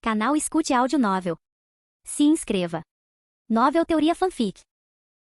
Canal Escute Áudio Novel. Se inscreva. Novel Teoria Fanfic.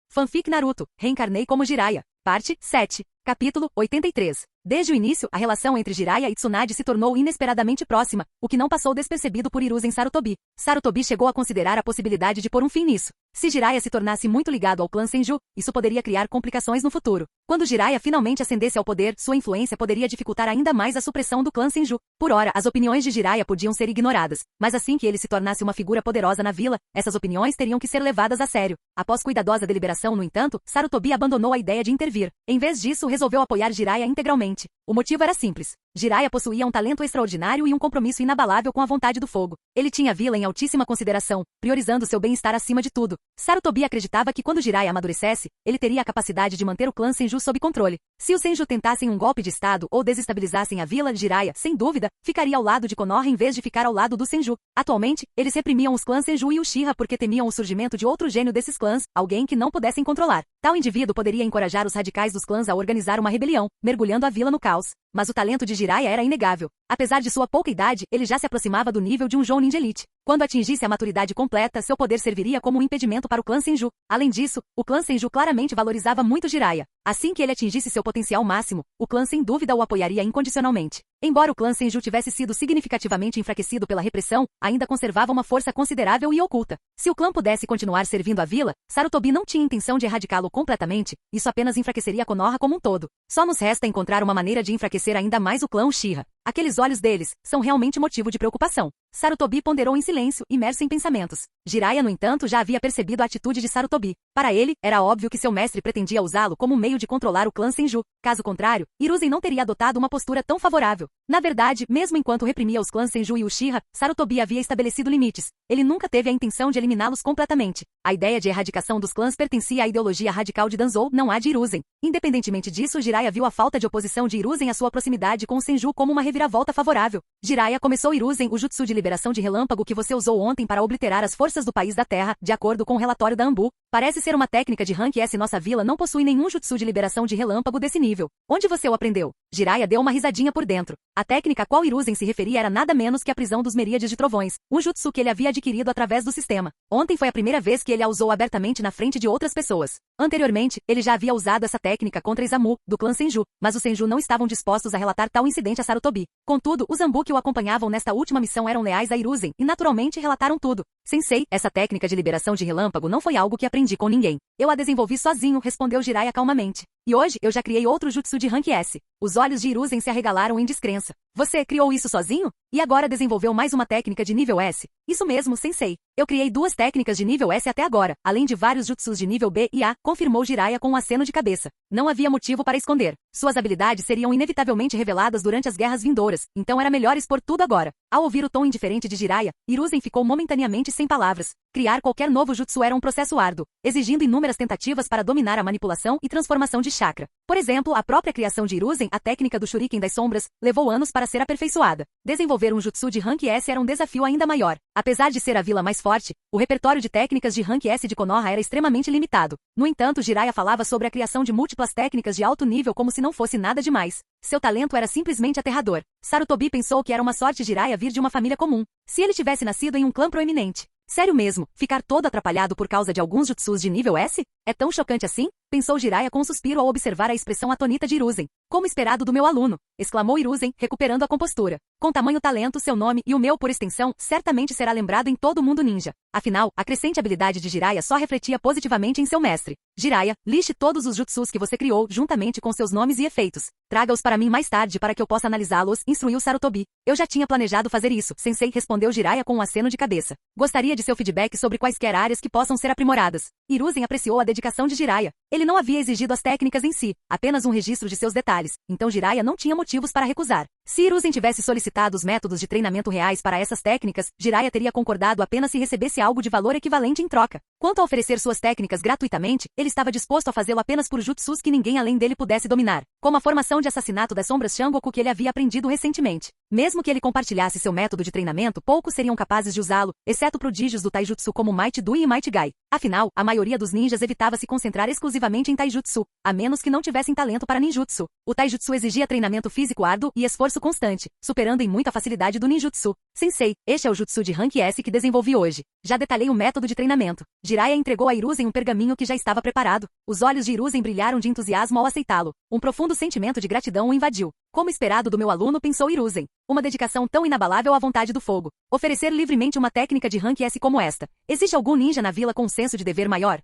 Fanfic Naruto, Reencarnei como Jiraiya, parte 7, capítulo 83. Desde o início, a relação entre Jiraiya e Tsunade se tornou inesperadamente próxima, o que não passou despercebido por Hiruzen Sarutobi. Sarutobi chegou a considerar a possibilidade de pôr um fim nisso. Se Jiraiya se tornasse muito ligado ao clã Senju, isso poderia criar complicações no futuro. Quando Jiraiya finalmente ascendesse ao poder, sua influência poderia dificultar ainda mais a supressão do clã Senju. Por ora, as opiniões de Jiraiya podiam ser ignoradas, mas assim que ele se tornasse uma figura poderosa na vila, essas opiniões teriam que ser levadas a sério. Após cuidadosa deliberação, no entanto, Sarutobi abandonou a ideia de intervir. Em vez disso, resolveu apoiar Jiraiya integralmente. O motivo era simples. Jiraiya possuía um talento extraordinário e um compromisso inabalável com a vontade do fogo. Ele tinha a vila em altíssima consideração, priorizando seu bem-estar acima de tudo. Sarutobi acreditava que quando Jiraiya amadurecesse, ele teria a capacidade de manter o clã Senju sob controle. Se os Senju tentassem um golpe de estado ou desestabilizassem a vila, Jiraiya, sem dúvida, ficaria ao lado de Konoha em vez de ficar ao lado do Senju. Atualmente, eles reprimiam os clãs Senju e Uchiha porque temiam o surgimento de outro gênio desses clãs, alguém que não pudessem controlar. Tal indivíduo poderia encorajar os radicais dos clãs a organizar uma rebelião, mergulhando a vila no caos. Mas o talento de Jiraiya era inegável. Apesar de sua pouca idade, ele já se aproximava do nível de um Jounin de elite. Quando atingisse a maturidade completa, seu poder serviria como um impedimento para o clã Senju. Além disso, o clã Senju claramente valorizava muito Jiraiya. Assim que ele atingisse seu potencial máximo, o clã sem dúvida o apoiaria incondicionalmente. Embora o clã Senju tivesse sido significativamente enfraquecido pela repressão, ainda conservava uma força considerável e oculta. Se o clã pudesse continuar servindo a vila, Sarutobi não tinha intenção de erradicá-lo completamente, isso apenas enfraqueceria Konoha como um todo. Só nos resta encontrar uma maneira de enfraquecer ainda mais o clã Uchiha. Aqueles olhos deles são realmente motivo de preocupação. Sarutobi ponderou em silêncio, imerso em pensamentos. Jiraiya, no entanto, já havia percebido a atitude de Sarutobi. Para ele, era óbvio que seu mestre pretendia usá-lo como meio de controlar o clã Senju. Caso contrário, Hiruzen não teria adotado uma postura tão favorável. Na verdade, mesmo enquanto reprimia os clãs Senju e Uchiha, Sarutobi havia estabelecido limites. Ele nunca teve a intenção de eliminá-los completamente. A ideia de erradicação dos clãs pertencia à ideologia radical de Danzou, não à de Hiruzen. Independentemente disso, Jiraiya viu a falta de oposição de Hiruzen à sua proximidade com o Senju como uma reviravolta favorável. Jiraiya começou Hiruzen o jutsu de liberação de relâmpago que você usou ontem para obliterar as forças do país da Terra, de acordo com o relatório da Anbu. Parece ser uma técnica de rank S. Nossa vila não possui nenhum jutsu de liberação de relâmpago desse nível. Onde você o aprendeu? Jiraiya deu uma risadinha por dentro. A técnica a qual Hiruzen se referia era nada menos que a prisão dos Meríades de Trovões, um jutsu que ele havia adquirido através do sistema. Ontem foi a primeira vez que ele a usou abertamente na frente de outras pessoas. Anteriormente, ele já havia usado essa técnica contra Izamu, do clã Senju, mas os Senju não estavam dispostos a relatar tal incidente a Sarutobi. Contudo, os Anbu que o acompanhavam nesta última missão eram leais a Hiruzen e naturalmente relataram tudo. Sensei, essa técnica de liberação de relâmpago não foi algo que aprendi com ninguém. Eu a desenvolvi sozinho, respondeu Jiraiya calmamente. E hoje, eu já criei outro jutsu de rank S. Os olhos de Hiruzen se arregalaram em descrença. Você criou isso sozinho? E agora desenvolveu mais uma técnica de nível S? Isso mesmo, Sensei. Eu criei 2 técnicas de nível S até agora, além de vários jutsus de nível B e A, confirmou Jiraiya com um aceno de cabeça. Não havia motivo para esconder. Suas habilidades seriam inevitavelmente reveladas durante as guerras vindouras, então era melhor expor tudo agora. Ao ouvir o tom indiferente de Jiraiya, Hiruzen ficou momentaneamente sem palavras. Criar qualquer novo jutsu era um processo árduo, exigindo inúmeras tentativas para dominar a manipulação e transformação de chakra. Por exemplo, a própria criação de Hiruzen, a técnica do Shuriken das sombras, levou anos para ser aperfeiçoada. Desenvolver um jutsu de rank S era um desafio ainda maior. Apesar de ser a vila mais forte, o repertório de técnicas de rank S de Konoha era extremamente limitado. No entanto, Jiraiya falava sobre a criação de múltiplas técnicas de alto nível como se não fosse nada demais. Seu talento era simplesmente aterrador. Sarutobi pensou que era uma sorte Jiraiya vir de uma família comum. Se ele tivesse nascido em um clã proeminente. Sério mesmo, ficar todo atrapalhado por causa de alguns jutsus de nível S? É tão chocante assim? Pensou Jiraiya com um suspiro ao observar a expressão atonita de Hiruzen. Como esperado do meu aluno, exclamou Hiruzen, recuperando a compostura. Com tamanho talento, seu nome, e o meu por extensão, certamente será lembrado em todo o mundo ninja. Afinal, a crescente habilidade de Jiraiya só refletia positivamente em seu mestre. Jiraiya, liste todos os jutsus que você criou, juntamente com seus nomes e efeitos. Traga-os para mim mais tarde para que eu possa analisá-los, instruiu Sarutobi. Eu já tinha planejado fazer isso, Sensei, respondeu Jiraiya com um aceno de cabeça. Gostaria de seu feedback sobre quaisquer áreas que possam ser aprimoradas. Hiruzen apreciou a dedicação de Jiraiya. Ele não havia exigido as técnicas em si, apenas um registro de seus detalhes, então Jiraiya não tinha motivos para recusar. Se Hiruzen tivesse solicitado os métodos de treinamento reais para essas técnicas, Jiraiya teria concordado apenas se recebesse algo de valor equivalente em troca. Quanto a oferecer suas técnicas gratuitamente, ele estava disposto a fazê-lo apenas por jutsus que ninguém além dele pudesse dominar, como a formação de assassinato das sombras Shangoku que ele havia aprendido recentemente. Mesmo que ele compartilhasse seu método de treinamento, poucos seriam capazes de usá-lo, exceto prodígios do taijutsu como Might Dui e Might Gai. Afinal, a maioria dos ninjas evitava se concentrar exclusivamente em taijutsu, a menos que não tivessem talento para ninjutsu. O taijutsu exigia treinamento físico árduo e esforço esforço constante, superando em muita facilidade do ninjutsu. Sensei, este é o jutsu de rank S que desenvolvi hoje. Já detalhei o método de treinamento. Jiraiya entregou a Hiruzen um pergaminho que já estava preparado. Os olhos de Hiruzen brilharam de entusiasmo ao aceitá-lo. Um profundo sentimento de gratidão o invadiu. Como esperado do meu aluno, pensou Hiruzen. Uma dedicação tão inabalável à vontade do fogo. Oferecer livremente uma técnica de rank S como esta. Existe algum ninja na vila com um senso de dever maior?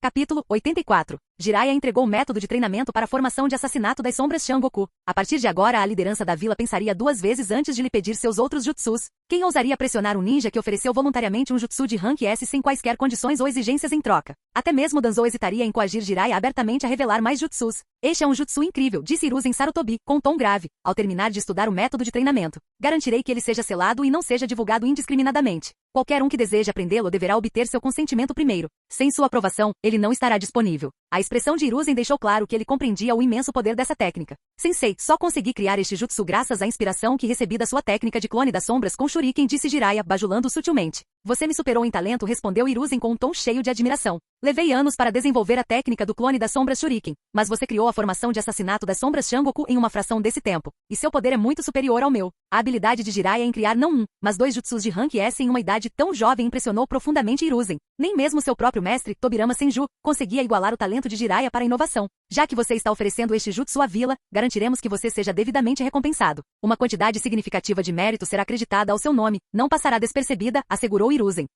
Capítulo 84. Jiraiya entregou o método de treinamento para a formação de assassinato das sombras Shangoku. A partir de agora, a liderança da vila pensaria 2 vezes antes de lhe pedir seus outros jutsus. Quem ousaria pressionar um ninja que ofereceu voluntariamente um jutsu de rank S sem quaisquer condições ou exigências em troca? Até mesmo Danzou hesitaria em coagir Jiraiya abertamente a revelar mais jutsus. Este é um jutsu incrível, disse Hiruzen Sarutobi, com tom grave, ao terminar de estudar o método de treinamento. Garantirei que ele seja selado e não seja divulgado indiscriminadamente. Qualquer um que deseje aprendê-lo deverá obter seu consentimento primeiro. Sem sua aprovação, ele não estará disponível. A expressão de Hiruzen deixou claro que ele compreendia o imenso poder dessa técnica. Sensei, só consegui criar este jutsu graças à inspiração que recebi da sua técnica de clone das sombras com Shuriken, disse Jiraiya, bajulando sutilmente. Você me superou em talento, respondeu Hiruzen com um tom cheio de admiração. Levei anos para desenvolver a técnica do clone das sombras Shuriken, mas você criou a formação de assassinato das sombras Shangoku em uma fração desse tempo, e seu poder é muito superior ao meu. A habilidade de Jiraiya em criar não um, mas 2 jutsus de rank S em uma idade tão jovem impressionou profundamente Hiruzen. Nem mesmo seu próprio mestre, Tobirama Senju, conseguia igualar o talento de Jiraiya para a inovação. Já que você está oferecendo este jutsu à vila, garantiremos que você seja devidamente recompensado. Uma quantidade significativa de mérito será acreditada ao seu nome, não passará despercebida, assegurou Hiruzen.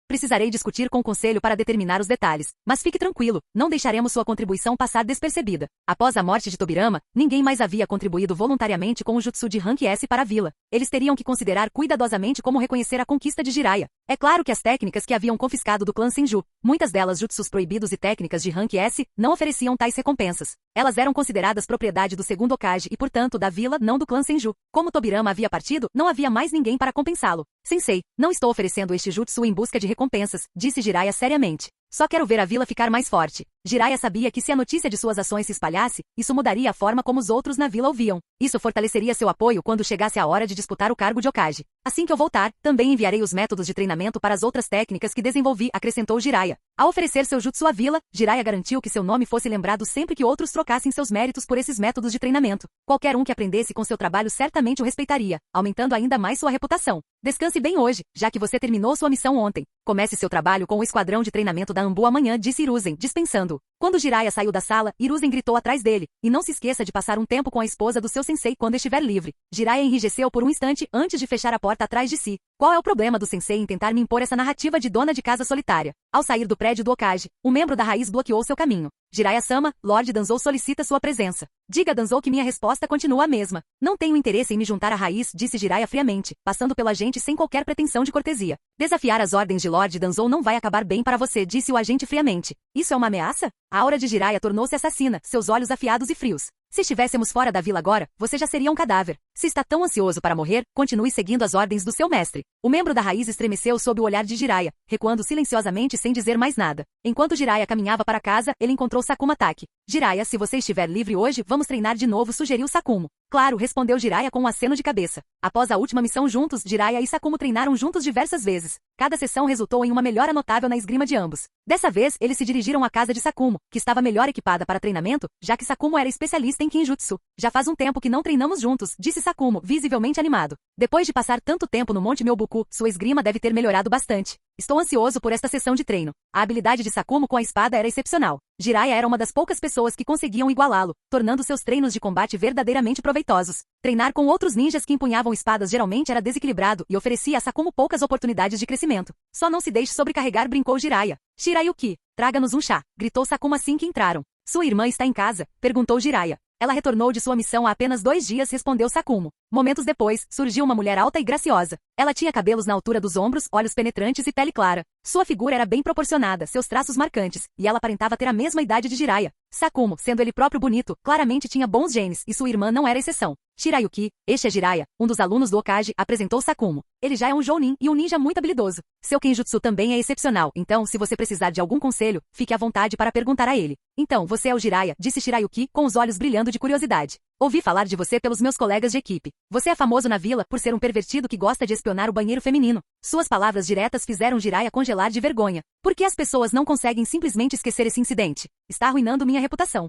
Precisarei discutir com o conselho para determinar os detalhes, mas fique tranquilo, não deixaremos sua contribuição passar despercebida. Após a morte de Tobirama, ninguém mais havia contribuído voluntariamente com o jutsu de rank S para a vila. Eles teriam que considerar cuidadosamente como reconhecer a conquista de Jiraiya. É claro que as técnicas que haviam confiscado do clã Senju, muitas delas jutsus proibidos e técnicas de rank S, não ofereciam tais recompensas. Elas eram consideradas propriedade do segundo Hokage e, portanto, da vila, não do clã Senju. Como Tobirama havia partido, não havia mais ninguém para compensá-lo. Sensei, não estou oferecendo este jutsu em busca de recompensas, disse Jiraiya seriamente. Só quero ver a vila ficar mais forte. Jiraiya sabia que se a notícia de suas ações se espalhasse, isso mudaria a forma como os outros na vila ouviam. Isso fortaleceria seu apoio quando chegasse a hora de disputar o cargo de Hokage. Assim que eu voltar, também enviarei os métodos de treinamento para as outras técnicas que desenvolvi, acrescentou Jiraiya. Ao oferecer seu jutsu à vila, Jiraiya garantiu que seu nome fosse lembrado sempre que outros trocassem seus méritos por esses métodos de treinamento. Qualquer um que aprendesse com seu trabalho certamente o respeitaria, aumentando ainda mais sua reputação. Descanse bem hoje, já que você terminou sua missão ontem. Comece seu trabalho com o esquadrão de treinamento da Anbu amanhã, disse Hiruzen, dispensando-o. Quando Jiraiya saiu da sala, Hiruzen gritou atrás dele, e não se esqueça de passar um tempo com a esposa do seu sensei quando estiver livre. Jiraiya enrijeceu por um instante antes de fechar a porta atrás de si. Qual é o problema do sensei em tentar me impor essa narrativa de dona de casa solitária? Ao sair do prédio do Hokage, um membro da raiz bloqueou seu caminho. Jiraiya-sama, Lord Danzou solicita sua presença. Diga a Danzou que minha resposta continua a mesma. Não tenho interesse em me juntar à raiz, disse Jiraiya friamente, passando pelo agente sem qualquer pretensão de cortesia. Desafiar as ordens de Lord Danzou não vai acabar bem para você, disse o agente friamente. Isso é uma ameaça? A aura de Jiraiya tornou-se assassina, seus olhos afiados e frios. Se estivéssemos fora da vila agora, você já seria um cadáver. Se está tão ansioso para morrer, continue seguindo as ordens do seu mestre. O membro da raiz estremeceu sob o olhar de Jiraiya, recuando silenciosamente sem dizer mais nada. Enquanto Jiraiya caminhava para casa, ele encontrou Sakuma Taki. Jiraiya, se você estiver livre hoje, vamos treinar de novo, sugeriu Sakumo. Claro, respondeu Jiraiya com um aceno de cabeça. Após a última missão juntos, Jiraiya e Sakumo treinaram juntos diversas vezes. Cada sessão resultou em uma melhora notável na esgrima de ambos. Dessa vez, eles se dirigiram à casa de Sakumo, que estava melhor equipada para treinamento, já que Sakumo era especialista em Kinjutsu. Já faz um tempo que não treinamos juntos, disse Sakumo, visivelmente animado. Depois de passar tanto tempo no Monte Myobuku, sua esgrima deve ter melhorado bastante. Estou ansioso por esta sessão de treino. A habilidade de Sakumo com a espada era excepcional. Jiraiya era uma das poucas pessoas que conseguiam igualá-lo, tornando seus treinos de combate verdadeiramente proveitosos. Treinar com outros ninjas que empunhavam espadas geralmente era desequilibrado e oferecia a Sakumo poucas oportunidades de crescimento. Só não se deixe sobrecarregar, brincou Jiraiya. Shirayuki, traga-nos um chá, gritou Sakumo assim que entraram. Sua irmã está em casa? Perguntou Jiraiya. Ela retornou de sua missão há apenas 2 dias, respondeu Sakumo. Momentos depois, surgiu uma mulher alta e graciosa. Ela tinha cabelos na altura dos ombros, olhos penetrantes e pele clara. Sua figura era bem proporcionada, seus traços marcantes, e ela aparentava ter a mesma idade de Jiraiya. Sakumo, sendo ele próprio bonito, claramente tinha bons genes, e sua irmã não era exceção. Shirayuki, este é Jiraiya, um dos alunos do Hokage, apresentou Sakumo. Ele já é um jounin e um ninja muito habilidoso. Seu Kenjutsu também é excepcional, então se você precisar de algum conselho, fique à vontade para perguntar a ele. Então, você é o Jiraiya, disse Shirayuki, com os olhos brilhando de curiosidade. Ouvi falar de você pelos meus colegas de equipe. Você é famoso na vila por ser um pervertido que gosta de espionar o banheiro feminino. Suas palavras diretas fizeram Jiraiya congelar de vergonha. Por que as pessoas não conseguem simplesmente esquecer esse incidente? Está arruinando minha reputação.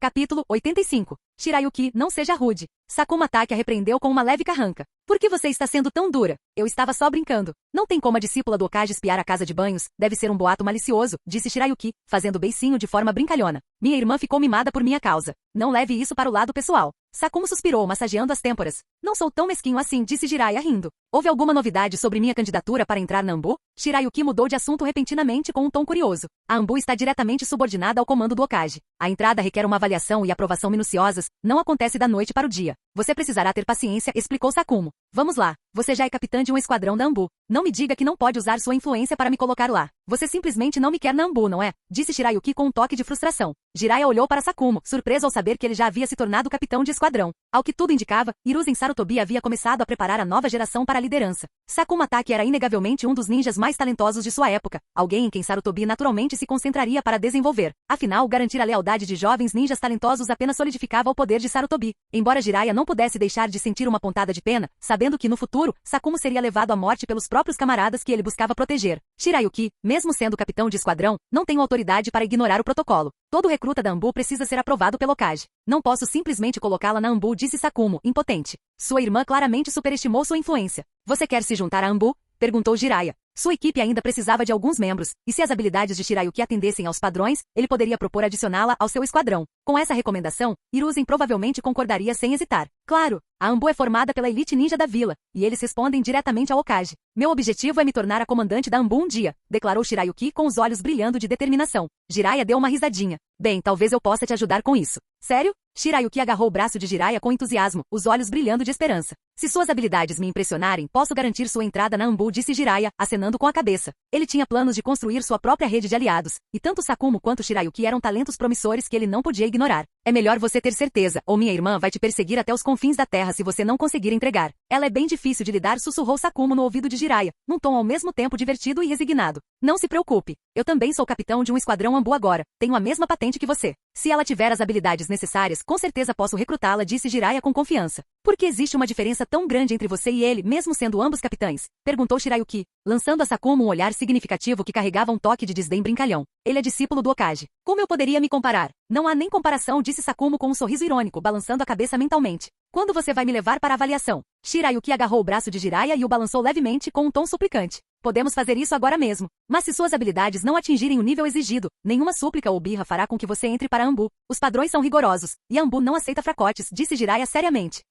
Capítulo 85. Shirayuki, não seja rude. Sakuma Taki a repreendeu com uma leve carranca. Por que você está sendo tão dura? Eu estava só brincando. Não tem como a discípula do Hokage espiar a casa de banhos, deve ser um boato malicioso, disse Shirayuki, fazendo beicinho de forma brincalhona. Minha irmã ficou mimada por minha causa. Não leve isso para o lado pessoal. Sakuma suspirou, massageando as têmporas. Não sou tão mesquinho assim, disse Jiraiya rindo. Houve alguma novidade sobre minha candidatura para entrar na Anbu? Shirayuki mudou de assunto repentinamente com um tom curioso. A Anbu está diretamente subordinada ao comando do Hokage. A entrada requer uma avaliação e aprovação minuciosas, não acontece da noite para o dia. Você precisará ter paciência, explicou Sakumo. Vamos lá. Você já é capitã de um esquadrão da Anbu. Não me diga que não pode usar sua influência para me colocar lá. Você simplesmente não me quer na Anbu, não é? Disse Shirayuki com um toque de frustração. Jiraiya olhou para Sakumo, surpreso ao saber que ele já havia se tornado capitão de esquadrão. Ao que tudo indicava, Hiruzen Sarutobi havia começado a preparar a nova geração para a liderança. Sakuma Taki era inegavelmente um dos ninjas mais talentosos de sua época, alguém em quem Sarutobi naturalmente se concentraria para desenvolver. Afinal, garantir a lealdade de jovens ninjas talentosos apenas solidificava o poder de Sarutobi. Embora Jiraiya não pudesse deixar de sentir uma pontada de pena, sabendo que no futuro, Sakumo seria levado à morte pelos próprios camaradas que ele buscava proteger. Shirayuki, mesmo sendo capitão de esquadrão, não tem autoridade para ignorar o protocolo. Todo recruta da Anbu precisa ser aprovado pelo Hokage. Não posso simplesmente colocá-la na Anbu, disse Sakumo, impotente. Sua irmã claramente superestimou sua influência. Você quer se juntar à Anbu? Perguntou Jiraiya. Sua equipe ainda precisava de alguns membros, e se as habilidades de Shirayuki atendessem aos padrões, ele poderia propor adicioná-la ao seu esquadrão. Com essa recomendação, Hiruzen provavelmente concordaria sem hesitar. Claro, a Anbu é formada pela elite ninja da vila, e eles respondem diretamente ao Hokage. Meu objetivo é me tornar a comandante da Anbu um dia, declarou Shirayuki com os olhos brilhando de determinação. Jiraiya deu uma risadinha. Bem, talvez eu possa te ajudar com isso. Sério? Shirayuki agarrou o braço de Jiraiya com entusiasmo, os olhos brilhando de esperança. Se suas habilidades me impressionarem, posso garantir sua entrada na Anbu, disse Jiraiya, acenando com a cabeça. Ele tinha planos de construir sua própria rede de aliados, e tanto Sakumo quanto Shirayuki eram talentos promissores que ele não podia ignorar. É melhor você ter certeza, ou minha irmã vai te perseguir até os confins da terra se você não conseguir entregar. Ela é bem difícil de lidar, sussurrou Sakumo no ouvido de Jiraiya, num tom ao mesmo tempo divertido e resignado. Não se preocupe. Eu também sou capitão de um esquadrão Anbu agora. Tenho a mesma patente que você. Se ela tiver as habilidades necessárias, com certeza posso recrutá-la, disse Jiraiya com confiança. Por que existe uma diferença tão grande entre você e ele, mesmo sendo ambos capitães? Perguntou Shirayuki, lançando a Sakumo um olhar significativo que carregava um toque de desdém brincalhão. Ele é discípulo do Hokage. Como eu poderia me comparar? Não há nem comparação, disse Sakumo com um sorriso irônico, balançando a cabeça mentalmente. Quando você vai me levar para a avaliação? Shirayuki agarrou o braço de Jiraiya e o balançou levemente com um tom suplicante. Podemos fazer isso agora mesmo. Mas se suas habilidades não atingirem o nível exigido, nenhuma súplica ou birra fará com que você entre para a Anbu. Os padrões são rigorosos, e a Anbu não aceita fracotes, disse Jiraiya seriamente.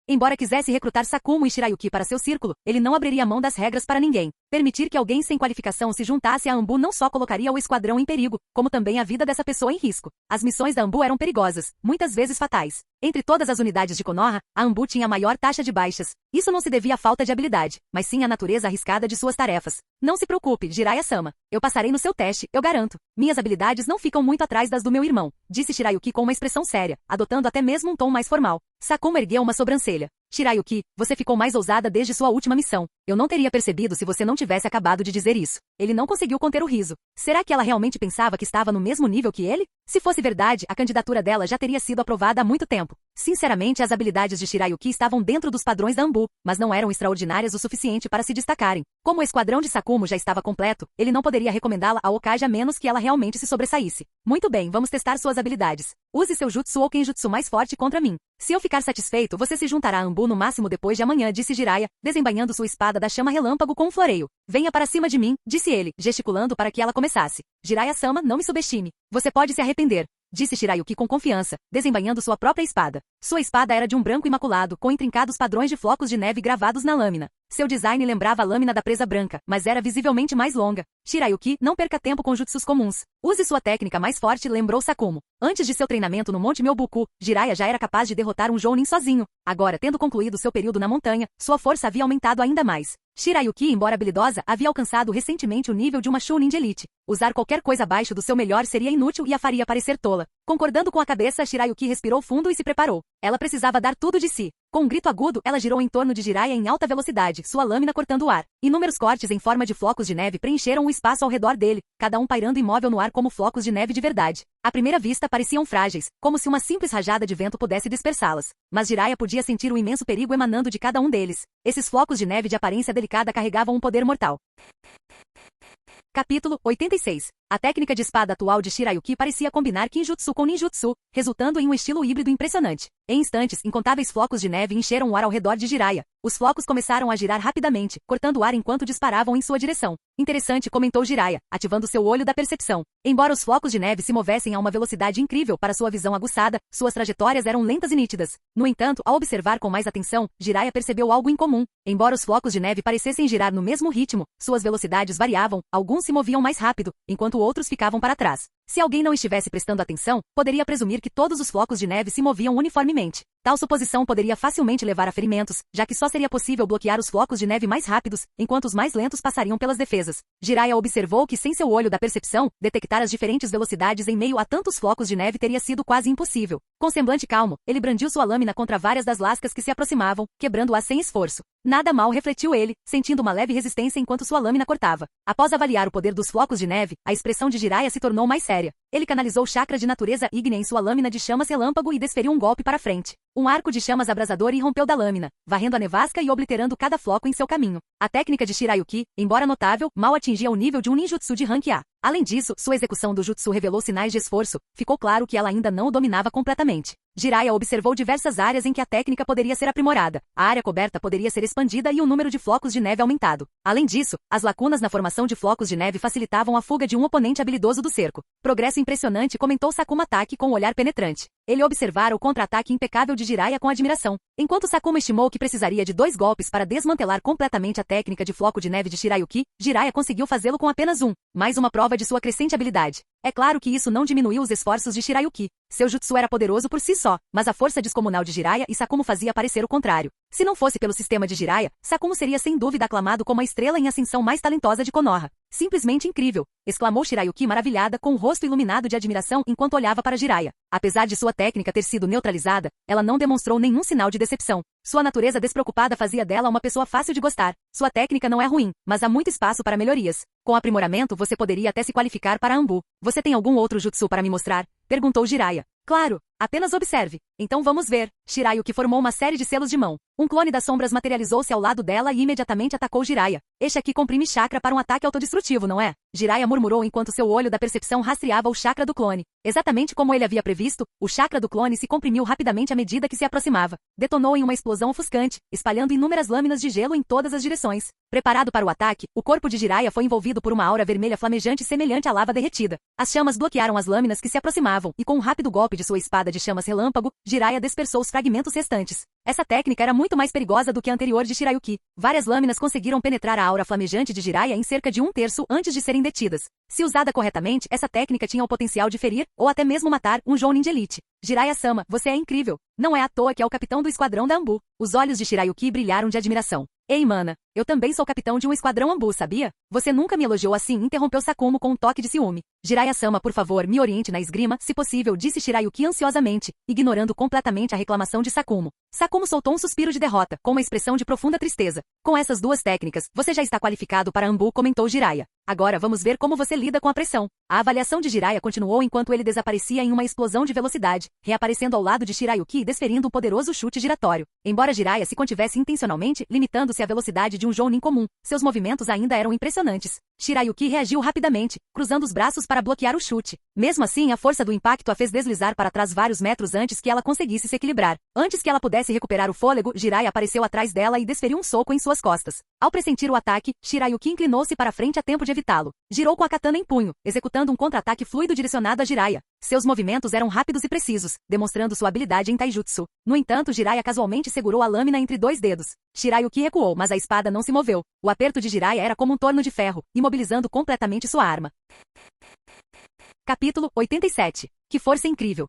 Embora quisesse recrutar Sakumo e Shirayuki para seu círculo, ele não abriria mão das regras para ninguém. Permitir que alguém sem qualificação se juntasse à Anbu não só colocaria o esquadrão em perigo, como também a vida dessa pessoa em risco. As missões da Anbu eram perigosas, muitas vezes fatais. Entre todas as unidades de Konoha, a Anbu tinha a maior taxa de baixas. Isso não se devia à falta de habilidade, mas sim à natureza arriscada de suas tarefas. Não se preocupe, Jiraiya-sama. Eu passarei no seu teste, eu garanto. Minhas habilidades não ficam muito atrás das do meu irmão, disse Shirayuki com uma expressão séria, adotando até mesmo um tom mais formal. Sakumo ergueu uma sobrancelha. Shirayuki, você ficou mais ousada desde sua última missão. Eu não teria percebido se você não tivesse acabado de dizer isso. Ele não conseguiu conter o riso. Será que ela realmente pensava que estava no mesmo nível que ele? Se fosse verdade, a candidatura dela já teria sido aprovada há muito tempo. Sinceramente, as habilidades de Shirayuki estavam dentro dos padrões da Anbu, mas não eram extraordinárias o suficiente para se destacarem. Como o esquadrão de Sakumo já estava completo, ele não poderia recomendá-la ao Hokage a menos que ela realmente se sobressaísse. Muito bem, vamos testar suas habilidades. Use seu jutsu ou kenjutsu mais forte contra mim. Se eu ficar satisfeito, você se juntará a Anbu no máximo depois de amanhã, disse Jiraiya, desembainhando sua espada da chama relâmpago com um floreio. Venha para cima de mim, disse ele, gesticulando para que ela começasse. Jiraiya-sama, não me subestime. Você pode se arrepender, disse Shirayuki com confiança, desembainhando sua própria espada. Sua espada era de um branco imaculado, com intrincados padrões de flocos de neve gravados na lâmina. Seu design lembrava a lâmina da presa branca, mas era visivelmente mais longa. Shirayuki, não perca tempo com jutsus comuns. Use sua técnica mais forte, lembrou Sakumo. Antes de seu treinamento no Monte Myobuku, Jiraiya já era capaz de derrotar um Jounin sozinho. Agora, tendo concluído seu período na montanha, sua força havia aumentado ainda mais. Shirayuki, embora habilidosa, havia alcançado recentemente o nível de uma Chunin de elite. Usar qualquer coisa abaixo do seu melhor seria inútil e a faria parecer tola. Concordando com a cabeça, Shirayuki respirou fundo e se preparou. Ela precisava dar tudo de si. Com um grito agudo, ela girou em torno de Jiraiya em alta velocidade, sua lâmina cortando o ar. Inúmeros cortes em forma de flocos de neve preencheram o espaço ao redor dele, cada um pairando imóvel no ar como flocos de neve de verdade. À primeira vista pareciam frágeis, como se uma simples rajada de vento pudesse dispersá-las. Mas Jiraiya podia sentir o imenso perigo emanando de cada um deles. Esses flocos de neve de aparência delicada carregavam um poder mortal. Capítulo 86. A técnica de espada atual de Shirayuki parecia combinar Kinjutsu com ninjutsu, resultando em um estilo híbrido impressionante. Em instantes, incontáveis flocos de neve encheram o ar ao redor de Jiraiya. Os flocos começaram a girar rapidamente, cortando o ar enquanto disparavam em sua direção. Interessante, comentou Jiraiya, ativando seu olho da percepção. Embora os flocos de neve se movessem a uma velocidade incrível para sua visão aguçada, suas trajetórias eram lentas e nítidas. No entanto, ao observar com mais atenção, Jiraiya percebeu algo incomum. Embora os flocos de neve parecessem girar no mesmo ritmo, suas velocidades variavam, alguns se moviam mais rápido, enquanto outros ficavam para trás. Se alguém não estivesse prestando atenção, poderia presumir que todos os flocos de neve se moviam uniformemente. Tal suposição poderia facilmente levar a ferimentos, já que só seria possível bloquear os flocos de neve mais rápidos, enquanto os mais lentos passariam pelas defesas. Jiraiya observou que sem seu olho da percepção, detectar as diferentes velocidades em meio a tantos flocos de neve teria sido quase impossível. Com semblante calmo, ele brandiu sua lâmina contra várias das lascas que se aproximavam, quebrando-as sem esforço. Nada mal, refletiu ele, sentindo uma leve resistência enquanto sua lâmina cortava. Após avaliar o poder dos flocos de neve, a expressão de Jiraiya se tornou mais séria. Ele canalizou o chakra de natureza ígnea em sua lâmina de chamas relâmpago e desferiu um golpe para frente. Um arco de chamas abrasador irrompeu da lâmina, varrendo a nevasca e obliterando cada floco em seu caminho. A técnica de Shirayuki, embora notável, mal atingia o nível de um ninjutsu de rank A. Além disso, sua execução do jutsu revelou sinais de esforço, ficou claro que ela ainda não o dominava completamente. Jiraiya observou diversas áreas em que a técnica poderia ser aprimorada, a área coberta poderia ser expandida e o número de flocos de neve aumentado. Além disso, as lacunas na formação de flocos de neve facilitavam a fuga de um oponente habilidoso do cerco. Progresso impressionante, comentou Sakuma Taki com um olhar penetrante. Ele observara o contra-ataque impecável de Jiraiya com admiração. Enquanto Sakuma estimou que precisaria de 2 golpes para desmantelar completamente a técnica de floco de neve de Shirayuki, Jiraiya conseguiu fazê-lo com apenas um. Mais uma prova de sua crescente habilidade. É claro que isso não diminuiu os esforços de Shirayuki. Seu jutsu era poderoso por si só, mas a força descomunal de Jiraiya e Sakumo fazia parecer o contrário. Se não fosse pelo sistema de Jiraiya, Sakumo seria sem dúvida aclamado como a estrela em ascensão mais talentosa de Konoha. Simplesmente incrível! Exclamou Shirayuki maravilhada com o rosto iluminado de admiração enquanto olhava para Jiraiya. Apesar de sua técnica ter sido neutralizada, ela não demonstrou nenhum sinal de decepção. Sua natureza despreocupada fazia dela uma pessoa fácil de gostar. Sua técnica não é ruim, mas há muito espaço para melhorias. Com aprimoramento você poderia até se qualificar para Anbu. Você tem algum outro jutsu para me mostrar? Perguntou Jiraiya. Claro, apenas observe. Então vamos ver. Shirayuki formou uma série de selos de mão. Um clone das sombras materializou-se ao lado dela e imediatamente atacou Jiraiya. Este aqui comprime chakra para um ataque autodestrutivo, não é? Jiraiya murmurou enquanto seu olho da percepção rastreava o chakra do clone. Exatamente como ele havia previsto, o chakra do clone se comprimiu rapidamente à medida que se aproximava. Detonou em uma explosão ofuscante, espalhando inúmeras lâminas de gelo em todas as direções. Preparado para o ataque, o corpo de Jiraiya foi envolvido por uma aura vermelha flamejante semelhante à lava derretida. As chamas bloquearam as lâminas que se aproximavam, e com um rápido golpe de sua espada de chamas relâmpago, Jiraiya dispersou os fragmentos restantes. Essa técnica era muito mais perigosa do que a anterior de Shirayuki. Várias lâminas conseguiram penetrar a aura flamejante de Jiraiya em cerca de 1/3 antes de serem detidas. Se usada corretamente, essa técnica tinha o potencial de ferir, ou até mesmo matar, um Jounin de elite. Jiraiya-sama, você é incrível. Não é à toa que é o capitão do esquadrão da Anbu. Os olhos de Shirayuki brilharam de admiração. Ei, mana, eu também sou capitão de um esquadrão Anbu, sabia? Você nunca me elogiou assim, interrompeu Sakumo com um toque de ciúme. Jiraiya-sama, por favor, me oriente na esgrima, se possível, disse Shirayuki ansiosamente, ignorando completamente a reclamação de Sakumo. Sakumo soltou um suspiro de derrota, com uma expressão de profunda tristeza. Com essas 2 técnicas, você já está qualificado para Anbu, comentou Jiraiya. Agora vamos ver como você lida com a pressão. A avaliação de Jiraiya continuou enquanto ele desaparecia em uma explosão de velocidade, reaparecendo ao lado de Shirayuki e desferindo um poderoso chute giratório. Embora Jiraiya se contivesse intencionalmente, limitando-se à velocidade de um Jounin comum, seus movimentos ainda eram impressionantes. Shirayuki reagiu rapidamente, cruzando os braços para bloquear o chute. Mesmo assim, a força do impacto a fez deslizar para trás vários metros antes que ela conseguisse se equilibrar. Antes que ela pudesse recuperar o fôlego, Jiraiya apareceu atrás dela e desferiu um soco em suas costas. Ao pressentir o ataque, Shirayuki inclinou-se para frente a tempo de evitá-lo. Girou com a katana em punho, executando um contra-ataque fluido direcionado a Jiraiya. Seus movimentos eram rápidos e precisos, demonstrando sua habilidade em taijutsu. No entanto, Jiraiya casualmente segurou a lâmina entre 2 dedos. Shirayuki recuou, mas a espada não se moveu. O aperto de Jiraiya era como um torno de ferro, imobilizando completamente sua arma. Capítulo 87. Que força incrível!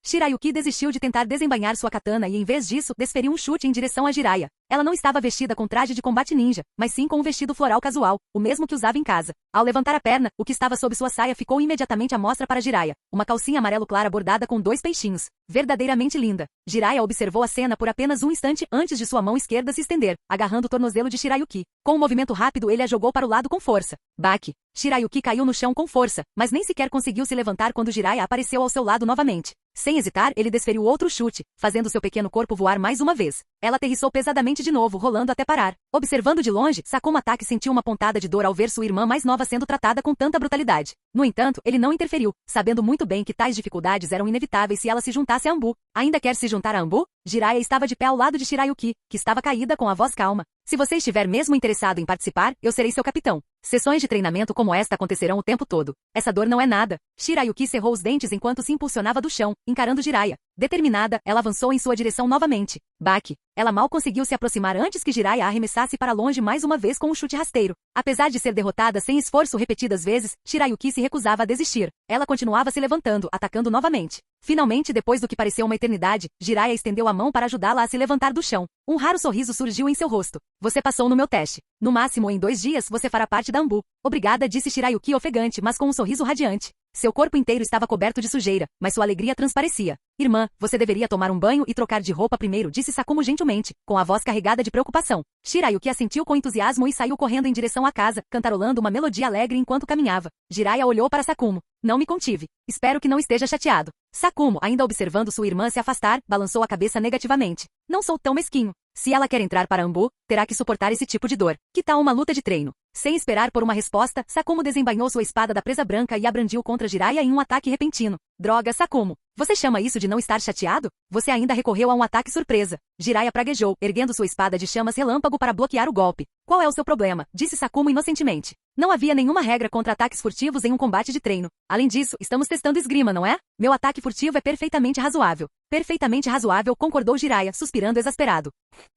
Shirayuki desistiu de tentar desembainhar sua katana e, em vez disso, desferiu um chute em direção a Jiraiya. Ela não estava vestida com traje de combate ninja, mas sim com um vestido floral casual, o mesmo que usava em casa. Ao levantar a perna, o que estava sob sua saia ficou imediatamente à mostra para Jiraiya. Uma calcinha amarelo clara bordada com 2 peixinhos. Verdadeiramente linda. Jiraiya observou a cena por apenas um instante antes de sua mão esquerda se estender, agarrando o tornozelo de Shirayuki. Com um movimento rápido, ele a jogou para o lado com força. Baque. Shirayuki caiu no chão com força, mas nem sequer conseguiu se levantar quando Jiraiya apareceu ao seu lado novamente. Sem hesitar, ele desferiu outro chute, fazendo seu pequeno corpo voar mais uma vez. Ela aterrissou pesadamente de novo, rolando até parar. Observando de longe, Sakuma Taki sentiu uma pontada de dor ao ver sua irmã mais nova sendo tratada com tanta brutalidade. No entanto, ele não interferiu, sabendo muito bem que tais dificuldades eram inevitáveis se ela se juntasse a Anbu. Ainda quer se juntar a Anbu? Jiraiya estava de pé ao lado de Shirayuki, que estava caída com a voz calma. Se você estiver mesmo interessado em participar, eu serei seu capitão. Sessões de treinamento como esta acontecerão o tempo todo. Essa dor não é nada. Shirayuki cerrou os dentes enquanto se impulsionava do chão, encarando Jiraiya. Determinada, ela avançou em sua direção novamente. Baque. Ela mal conseguiu se aproximar antes que Jiraiya a arremessasse para longe mais uma vez com um chute rasteiro. Apesar de ser derrotada sem esforço repetidas vezes, Shirayuki se recusava a desistir. Ela continuava se levantando, atacando novamente. Finalmente, depois do que pareceu uma eternidade, Jiraiya estendeu a mão para ajudá-la a se levantar do chão. Um raro sorriso surgiu em seu rosto. Você passou no meu teste. No máximo em 2 dias você fará parte da Anbu. Obrigada, disse Shirayuki ofegante, mas com um sorriso radiante. Seu corpo inteiro estava coberto de sujeira, mas sua alegria transparecia. Irmã, você deveria tomar um banho e trocar de roupa primeiro, disse Sakumo gentilmente, com a voz carregada de preocupação. Shirayuki assentiu com entusiasmo e saiu correndo em direção à casa, cantarolando uma melodia alegre enquanto caminhava. Jiraiya olhou para Sakumo. Não me contive. Espero que não esteja chateado. Sakumo, ainda observando sua irmã se afastar, balançou a cabeça negativamente. Não sou tão mesquinho. Se ela quer entrar para Anbu, terá que suportar esse tipo de dor. Que tal uma luta de treino? Sem esperar por uma resposta, Sakumo desembainhou sua espada da presa branca e a brandiu contra Jiraiya em um ataque repentino. Droga, Sakumo. Você chama isso de não estar chateado? Você ainda recorreu a um ataque surpresa. Jiraiya praguejou, erguendo sua espada de chamas relâmpago para bloquear o golpe. Qual é o seu problema? Disse Sakumo inocentemente. Não havia nenhuma regra contra ataques furtivos em um combate de treino. Além disso, estamos testando esgrima, não é? Meu ataque furtivo é perfeitamente razoável. Perfeitamente razoável, concordou Jiraiya, suspirando exasperado.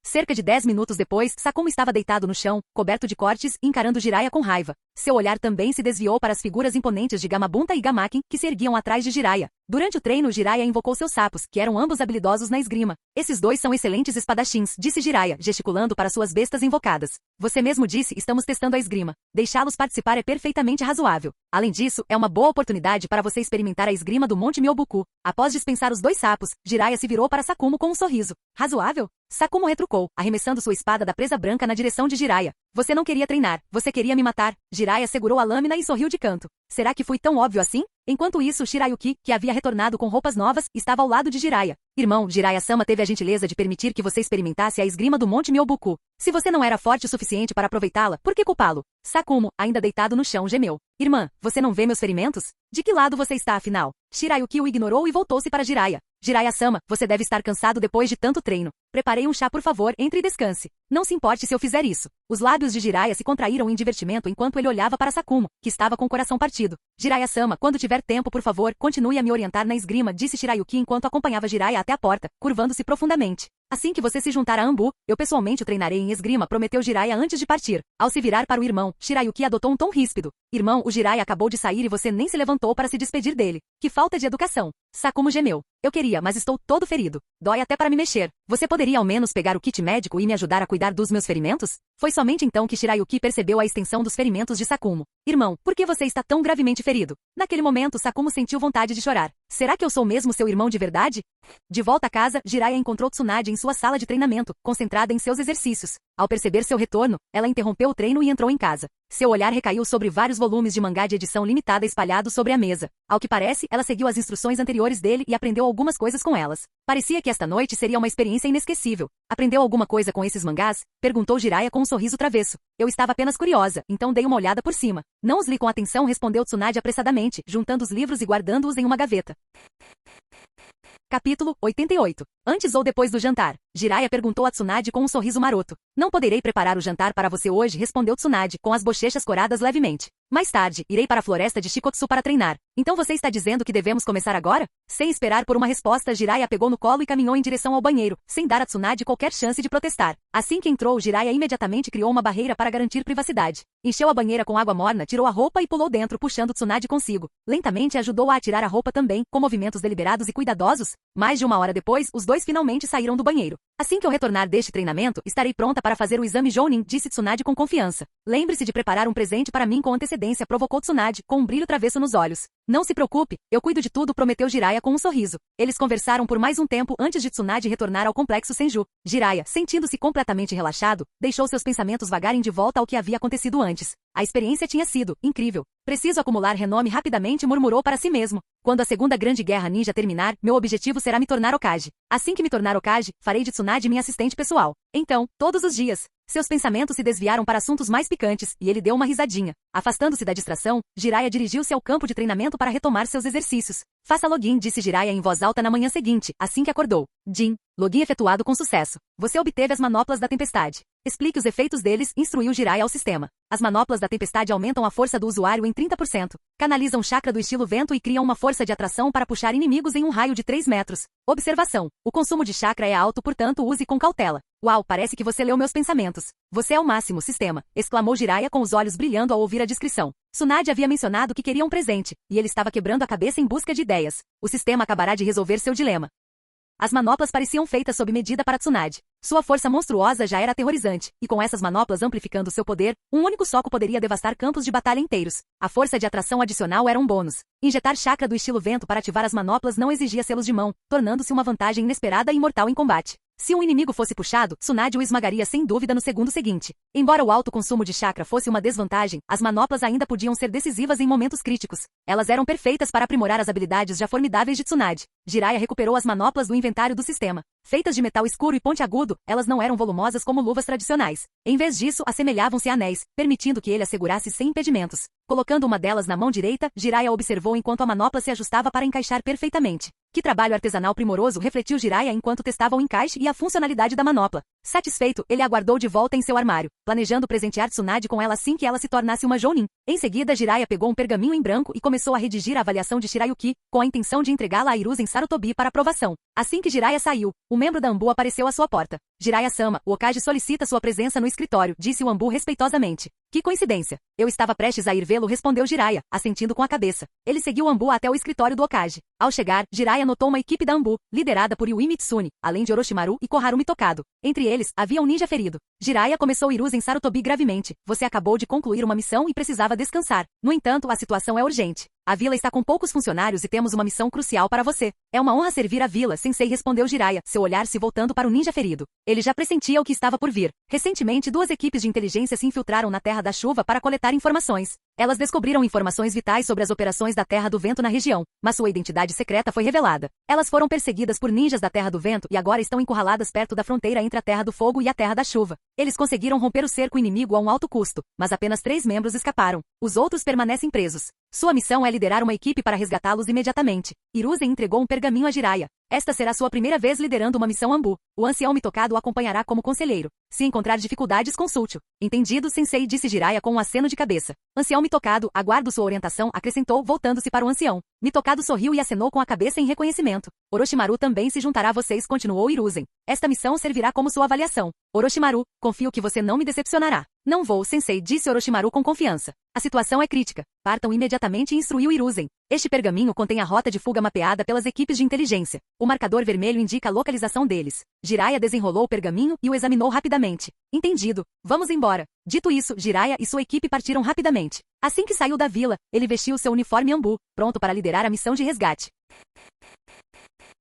Cerca de 10 minutos depois, Sakumo estava deitado no chão, coberto de cortes, encarando Jiraiya com raiva. Seu olhar também se desviou para as figuras imponentes de Gamabunta e Gamaken, que se erguiam atrás de Jiraiya. Durante o treino, Jiraiya invocou seus sapos, que eram ambos habilidosos na esgrima. Esses dois são excelentes espadachins, disse Jiraiya, gesticulando para suas bestas invocadas. Você mesmo disse, estamos testando a esgrima. Deixá-los participar é perfeitamente razoável. Além disso, é uma boa oportunidade para você experimentar a esgrima do Monte Myobuku. Após dispensar os 2 sapos, Jiraiya se virou para Sakumo com um sorriso. Razoável? Sakumo retrucou, arremessando sua espada da presa branca na direção de Jiraiya. Você não queria treinar, você queria me matar. Jiraiya segurou a lâmina e sorriu de canto. Será que fui tão óbvio assim? Enquanto isso, Shirayuki, que havia retornado com roupas novas, estava ao lado de Jiraiya. Irmão, Jiraiya-sama teve a gentileza de permitir que você experimentasse a esgrima do Monte Myobuku. Se você não era forte o suficiente para aproveitá-la, por que culpá-lo? Sakumo, ainda deitado no chão, gemeu. Irmã, você não vê meus ferimentos? De que lado você está, afinal? Shirayuki o ignorou e voltou-se para Jiraiya. Jiraiya-sama, você deve estar cansado depois de tanto treino. Preparei um chá, por favor, entre e descanse. Não se importe se eu fizer isso. Os lábios de Jiraiya se contraíram em divertimento enquanto ele olhava para Sakumo, que estava com o coração partido. Jiraiya-sama, quando tiver tempo, por favor, continue a me orientar na esgrima, disse Shirayuki enquanto acompanhava Jiraiya até a porta, curvando-se profundamente. Assim que você se juntar a Anbu, eu pessoalmente o treinarei em esgrima, prometeu Jiraiya antes de partir. Ao se virar para o irmão, Shirayuki adotou um tom ríspido. Irmão, o Jiraiya acabou de sair e você nem se levantou para se despedir dele. Que falta de educação. Sakumo gemeu. Eu queria, mas estou todo ferido. Dói até para me mexer. Você poderia ao menos pegar o kit médico e me ajudar a cuidar dos meus ferimentos? Foi somente então que Shirayuki percebeu a extensão dos ferimentos de Sakumo. Irmão, por que você está tão gravemente ferido? Naquele momento, Sakumo sentiu vontade de chorar. Será que eu sou mesmo seu irmão de verdade? De volta a casa, Jiraiya encontrou Tsunade em sua sala de treinamento, concentrada em seus exercícios. Ao perceber seu retorno, ela interrompeu o treino e entrou em casa. Seu olhar recaiu sobre vários volumes de mangá de edição limitada espalhados sobre a mesa. Ao que parece, ela seguiu as instruções anteriores dele e aprendeu algumas coisas com elas. Parecia que esta noite seria uma experiência inesquecível. Aprendeu alguma coisa com esses mangás? Perguntou Jiraiya com um sorriso travesso. Eu estava apenas curiosa, então dei uma olhada por cima. Não os li com atenção, respondeu Tsunade apressadamente, juntando os livros e guardando-os em uma gaveta. Capítulo 88. Antes ou depois do jantar? Jiraiya perguntou a Tsunade com um sorriso maroto. Não poderei preparar o jantar para você hoje, respondeu Tsunade, com as bochechas coradas levemente. Mais tarde, irei para a floresta de Shikotsu para treinar. Então você está dizendo que devemos começar agora? Sem esperar por uma resposta, Jiraiya pegou no colo e caminhou em direção ao banheiro, sem dar a Tsunade qualquer chance de protestar. Assim que entrou, Jiraiya imediatamente criou uma barreira para garantir privacidade. Encheu a banheira com água morna, tirou a roupa e pulou dentro, puxando Tsunade consigo. Lentamente ajudou-a a tirar a roupa também, com movimentos deliberados e cuidadosos. Mais de 1 hora depois, os dois finalmente saíram do banheiro. Assim que eu retornar deste treinamento, estarei pronta para fazer o exame Jounin, disse Tsunade com confiança. Lembre-se de preparar um presente para mim com antecedência, provocou Tsunade, com um brilho travesso nos olhos. Não se preocupe, eu cuido de tudo, prometeu Jiraiya com um sorriso. Eles conversaram por mais um tempo antes de Tsunade retornar ao complexo Senju. Jiraiya, sentindo-se completamente relaxado, deixou seus pensamentos vagarem de volta ao que havia acontecido antes. A experiência tinha sido incrível. Preciso acumular renome rapidamente, murmurou para si mesmo. Quando a segunda grande guerra ninja terminar, meu objetivo será me tornar Hokage. Assim que me tornar Hokage, farei de Tsunade minha assistente pessoal. Então, todos os dias. Seus pensamentos se desviaram para assuntos mais picantes, e ele deu uma risadinha. Afastando-se da distração, Jiraiya dirigiu-se ao campo de treinamento para retomar seus exercícios. Faça login, disse Jiraiya em voz alta na manhã seguinte, assim que acordou. Jin, login efetuado com sucesso. Você obteve as manoplas da tempestade. Explique os efeitos deles, instruiu Jiraiya ao sistema. As manoplas da tempestade aumentam a força do usuário em 30%. Canalizam chakra do estilo vento e criam uma força de atração para puxar inimigos em um raio de 3 metros. Observação. O consumo de chakra é alto, portanto use com cautela. Uau, parece que você leu meus pensamentos. Você é o máximo, sistema, exclamou Jiraiya com os olhos brilhando ao ouvir a descrição. Tsunade havia mencionado que queria um presente, e ele estava quebrando a cabeça em busca de ideias. O sistema acabará de resolver seu dilema. As manoplas pareciam feitas sob medida para Tsunade. Sua força monstruosa já era aterrorizante, e com essas manoplas amplificando seu poder, um único soco poderia devastar campos de batalha inteiros. A força de atração adicional era um bônus. Injetar chakra do estilo vento para ativar as manoplas não exigia selos de mão, tornando-se uma vantagem inesperada e mortal em combate. Se um inimigo fosse puxado, Tsunade o esmagaria sem dúvida no segundo seguinte. Embora o alto consumo de chakra fosse uma desvantagem, as manoplas ainda podiam ser decisivas em momentos críticos. Elas eram perfeitas para aprimorar as habilidades já formidáveis de Tsunade. Jiraiya recuperou as manoplas do inventário do sistema. Feitas de metal escuro e pontiagudo, elas não eram volumosas como luvas tradicionais. Em vez disso, assemelhavam-se a anéis, permitindo que ele as segurasse sem impedimentos. Colocando uma delas na mão direita, Jiraiya observou enquanto a manopla se ajustava para encaixar perfeitamente. Que trabalho artesanal primoroso, refletiu Jiraiya enquanto testava o encaixe e a funcionalidade da manopla. Satisfeito, ele aguardou de volta em seu armário, planejando presentear Tsunade com ela assim que ela se tornasse uma Jounin. Em seguida, Jiraiya pegou um pergaminho em branco e começou a redigir a avaliação de Shirayuki, com a intenção de entregá-la a Hiruzen Sarutobi para aprovação. Assim que Jiraiya saiu, o membro da Anbu apareceu à sua porta. Jiraiya-sama, o Hokage solicita sua presença no escritório, disse o Anbu respeitosamente. Que coincidência. Eu estava prestes a ir vê-lo, respondeu Jiraiya, assentindo com a cabeça. Ele seguiu Anbu até o escritório do Hokage. Ao chegar, Jiraiya notou uma equipe da Anbu, liderada por Yui Mitsune, além de Orochimaru e Koharu Mitokado. Entre eles, havia um ninja ferido. Jiraiya começou Hiruzen Sarutobi gravemente. Você acabou de concluir uma missão e precisava descansar. No entanto, a situação é urgente. A vila está com poucos funcionários e temos uma missão crucial para você. É uma honra servir a vila, sensei, respondeu Jiraiya, seu olhar se voltando para o ninja ferido. Ele já pressentia o que estava por vir. Recentemente, 2 equipes de inteligência se infiltraram na Terra da Chuva para coletar informações. Elas descobriram informações vitais sobre as operações da Terra do Vento na região, mas sua identidade secreta foi revelada. Elas foram perseguidas por ninjas da Terra do Vento e agora estão encurraladas perto da fronteira entre a Terra do Fogo e a Terra da Chuva. Eles conseguiram romper o cerco inimigo a um alto custo, mas apenas 3 membros escaparam. Os outros permanecem presos. Sua missão é liderar uma equipe para resgatá-los imediatamente. Hiruzen entregou um pergaminho a Jiraiya. Esta será sua primeira vez liderando uma missão Anbu. O ancião Mitokado o acompanhará como conselheiro. Se encontrar dificuldades, consulte-o. Entendido, sensei, disse Jiraiya com um aceno de cabeça. Ancião Mitokado, aguardo sua orientação, acrescentou, voltando-se para o ancião. Mitokado sorriu e acenou com a cabeça em reconhecimento. Orochimaru também se juntará a vocês, continuou Hiruzen. Esta missão servirá como sua avaliação. Orochimaru, confio que você não me decepcionará. Não vou, sensei, disse Orochimaru com confiança. A situação é crítica. Partam imediatamente, instruiu Hiruzen. Este pergaminho contém a rota de fuga mapeada pelas equipes de inteligência. O marcador vermelho indica a localização deles. Jiraiya desenrolou o pergaminho e o examinou rapidamente. Entendido. Vamos embora. Dito isso, Jiraiya e sua equipe partiram rapidamente. Assim que saiu da vila, ele vestiu seu uniforme Anbu, pronto para liderar a missão de resgate.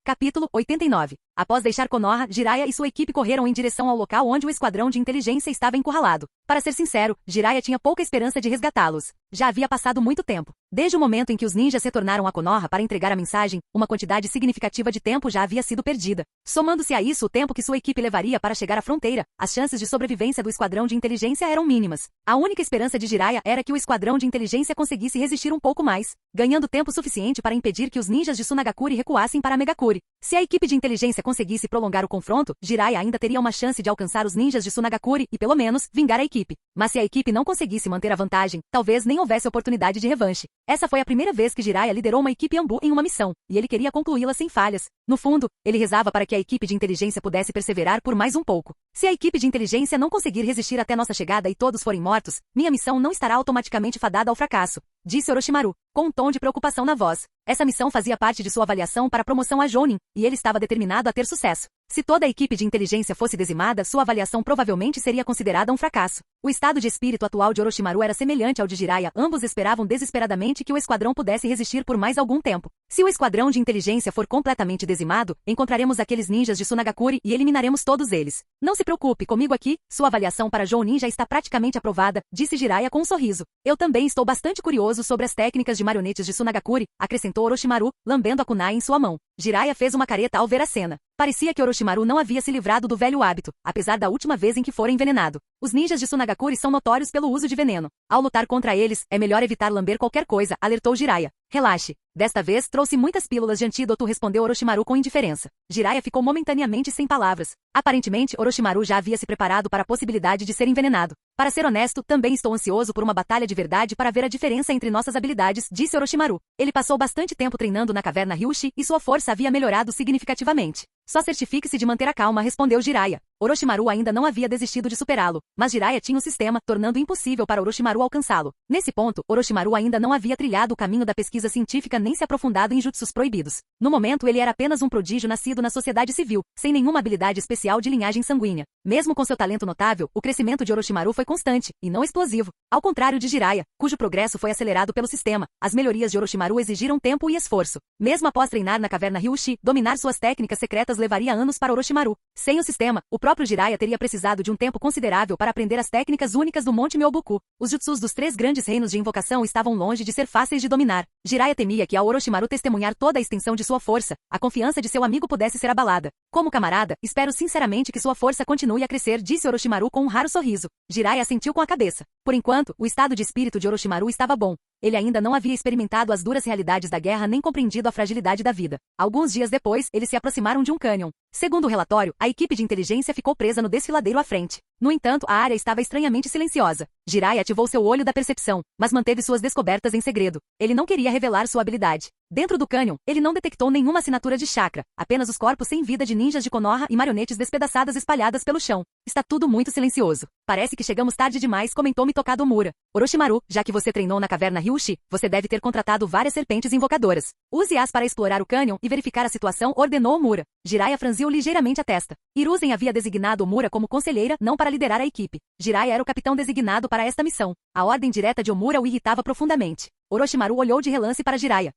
Capítulo 89. Após deixar Konoha, Jiraiya e sua equipe correram em direção ao local onde o esquadrão de inteligência estava encurralado. Para ser sincero, Jiraiya tinha pouca esperança de resgatá-los. Já havia passado muito tempo. Desde o momento em que os ninjas retornaram a Konoha para entregar a mensagem, uma quantidade significativa de tempo já havia sido perdida. Somando-se a isso o tempo que sua equipe levaria para chegar à fronteira, as chances de sobrevivência do esquadrão de inteligência eram mínimas. A única esperança de Jiraiya era que o esquadrão de inteligência conseguisse resistir um pouco mais, ganhando tempo suficiente para impedir que os ninjas de Sunagakure recuassem para Megakure. Se a equipe de inteligência conseguisse prolongar o confronto, Jiraiya ainda teria uma chance de alcançar os ninjas de Sunagakure e, pelo menos, vingar a equipe. Mas se a equipe não conseguisse manter a vantagem, talvez nem houvesse oportunidade de revanche. Essa foi a primeira vez que Jiraiya liderou uma equipe Anbu em uma missão, e ele queria concluí-la sem falhas. No fundo, ele rezava para que a equipe de inteligência pudesse perseverar por mais um pouco. Se a equipe de inteligência não conseguir resistir até nossa chegada e todos forem mortos, minha missão não estará automaticamente fadada ao fracasso, disse Orochimaru, com um tom de preocupação na voz. Essa missão fazia parte de sua avaliação para a promoção a Jounin, e ele estava determinado a ter sucesso. Se toda a equipe de inteligência fosse dizimada, sua avaliação provavelmente seria considerada um fracasso. O estado de espírito atual de Orochimaru era semelhante ao de Jiraiya, ambos esperavam desesperadamente que o esquadrão pudesse resistir por mais algum tempo. Se o esquadrão de inteligência for completamente dizimado, encontraremos aqueles ninjas de Sunagakure e eliminaremos todos eles. Não se preocupe comigo aqui, sua avaliação para Jounin já está praticamente aprovada, disse Jiraiya com um sorriso. Eu também estou bastante curioso sobre as técnicas de marionetes de Sunagakure, acrescentou Orochimaru, lambendo a kunai em sua mão. Jiraiya fez uma careta ao ver a cena. Parecia que Orochimaru não havia se livrado do velho hábito, apesar da última vez em que fora envenenado. Os ninjas de Sunagakure são notórios pelo uso de veneno. Ao lutar contra eles, é melhor evitar lamber qualquer coisa, alertou Jiraiya. Relaxe. Desta vez, trouxe muitas pílulas de antídoto, respondeu Orochimaru com indiferença. Jiraiya ficou momentaneamente sem palavras. Aparentemente, Orochimaru já havia se preparado para a possibilidade de ser envenenado. Para ser honesto, também estou ansioso por uma batalha de verdade para ver a diferença entre nossas habilidades, disse Orochimaru. Ele passou bastante tempo treinando na caverna Ryushi e sua força havia melhorado significativamente. Só certifique-se de manter a calma, respondeu Jiraiya. Orochimaru ainda não havia desistido de superá-lo, mas Jiraiya tinha um sistema, tornando impossível para Orochimaru alcançá-lo. Nesse ponto, Orochimaru ainda não havia trilhado o caminho da pesquisa científica nem se aprofundado em jutsus proibidos. No momento ele era apenas um prodígio nascido na sociedade civil, sem nenhuma habilidade especial de linhagem sanguínea. Mesmo com seu talento notável, o crescimento de Orochimaru foi constante, e não explosivo. Ao contrário de Jiraiya, cujo progresso foi acelerado pelo sistema, as melhorias de Orochimaru exigiram tempo e esforço. Mesmo após treinar na caverna Ryushi, dominar suas técnicas secretas levaria anos para Orochimaru. Sem o sistema, o próprio Jiraiya teria precisado de um tempo considerável para aprender as técnicas únicas do Monte Myoboku. Os jutsus dos 3 grandes reinos de invocação estavam longe de ser fáceis de dominar. Jiraiya temia que ao Orochimaru testemunhar toda a extensão de sua força, a confiança de seu amigo pudesse ser abalada. Como camarada, espero sinceramente que sua força continue a crescer, disse Orochimaru com um raro sorriso. Jiraiya assentiu com a cabeça. Por enquanto, o estado de espírito de Orochimaru estava bom. Ele ainda não havia experimentado as duras realidades da guerra nem compreendido a fragilidade da vida. Alguns dias depois, eles se aproximaram de um cânion. Segundo o relatório, a equipe de inteligência ficou presa no desfiladeiro à frente. No entanto, a área estava estranhamente silenciosa. Jiraiya ativou seu olho da percepção, mas manteve suas descobertas em segredo. Ele não queria revelar sua habilidade. Dentro do cânion, ele não detectou nenhuma assinatura de chakra, apenas os corpos sem vida de ninjas de Konoha e marionetes despedaçadas espalhadas pelo chão. Está tudo muito silencioso. Parece que chegamos tarde demais, comentou Mitokado Omura. Orochimaru, já que você treinou na caverna Ryushi, você deve ter contratado várias serpentes invocadoras. Use-as para explorar o cânion e verificar a situação, ordenou Omura. Jiraiya franziu ligeiramente a testa. Hiruzen havia designado Omura como conselheira, não para liderar a equipe. Jiraiya era o capitão designado para esta missão. A ordem direta de Omura o irritava profundamente. Orochimaru olhou de relance para Jiraiya.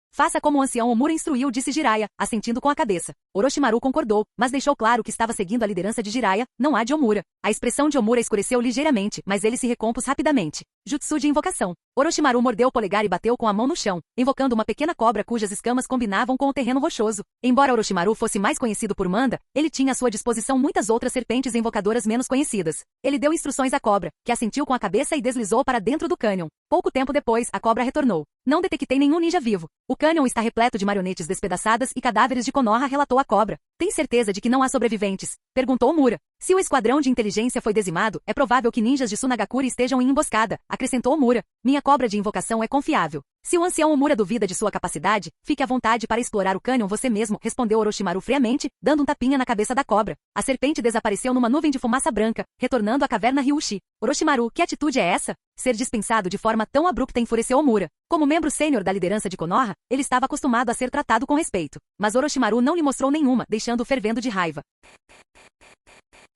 Faça como o ancião Omura instruiu, disse Jiraiya, assentindo com a cabeça. Orochimaru concordou, mas deixou claro que estava seguindo a liderança de Jiraiya, não a de Omura. A expressão de Omura escureceu ligeiramente, mas ele se recompôs rapidamente. Jutsu de invocação. Orochimaru mordeu o polegar e bateu com a mão no chão, invocando uma pequena cobra cujas escamas combinavam com o terreno rochoso. Embora Orochimaru fosse mais conhecido por Manda, ele tinha à sua disposição muitas outras serpentes invocadoras menos conhecidas. Ele deu instruções à cobra, que assentiu com a cabeça e deslizou para dentro do cânion. Pouco tempo depois, a cobra retornou. Não detectei nenhum ninja vivo. O cânion está repleto de marionetes despedaçadas e cadáveres de Konoha, relatou a cobra. Tem certeza de que não há sobreviventes? Perguntou Omura. Se o esquadrão de inteligência foi dizimado, é provável que ninjas de Sunagakure estejam em emboscada, acrescentou Omura. Minha cobra de invocação é confiável. Se o ancião Omura duvida de sua capacidade, fique à vontade para explorar o cânion você mesmo, respondeu Orochimaru friamente, dando um tapinha na cabeça da cobra. A serpente desapareceu numa nuvem de fumaça branca, retornando à caverna Ryushi. Orochimaru, que atitude é essa? Ser dispensado de forma tão abrupta enfureceu Omura. Como membro sênior da liderança de Konoha, ele estava acostumado a ser tratado com respeito. Mas Orochimaru não lhe mostrou nenhuma, deixando-o fervendo de raiva.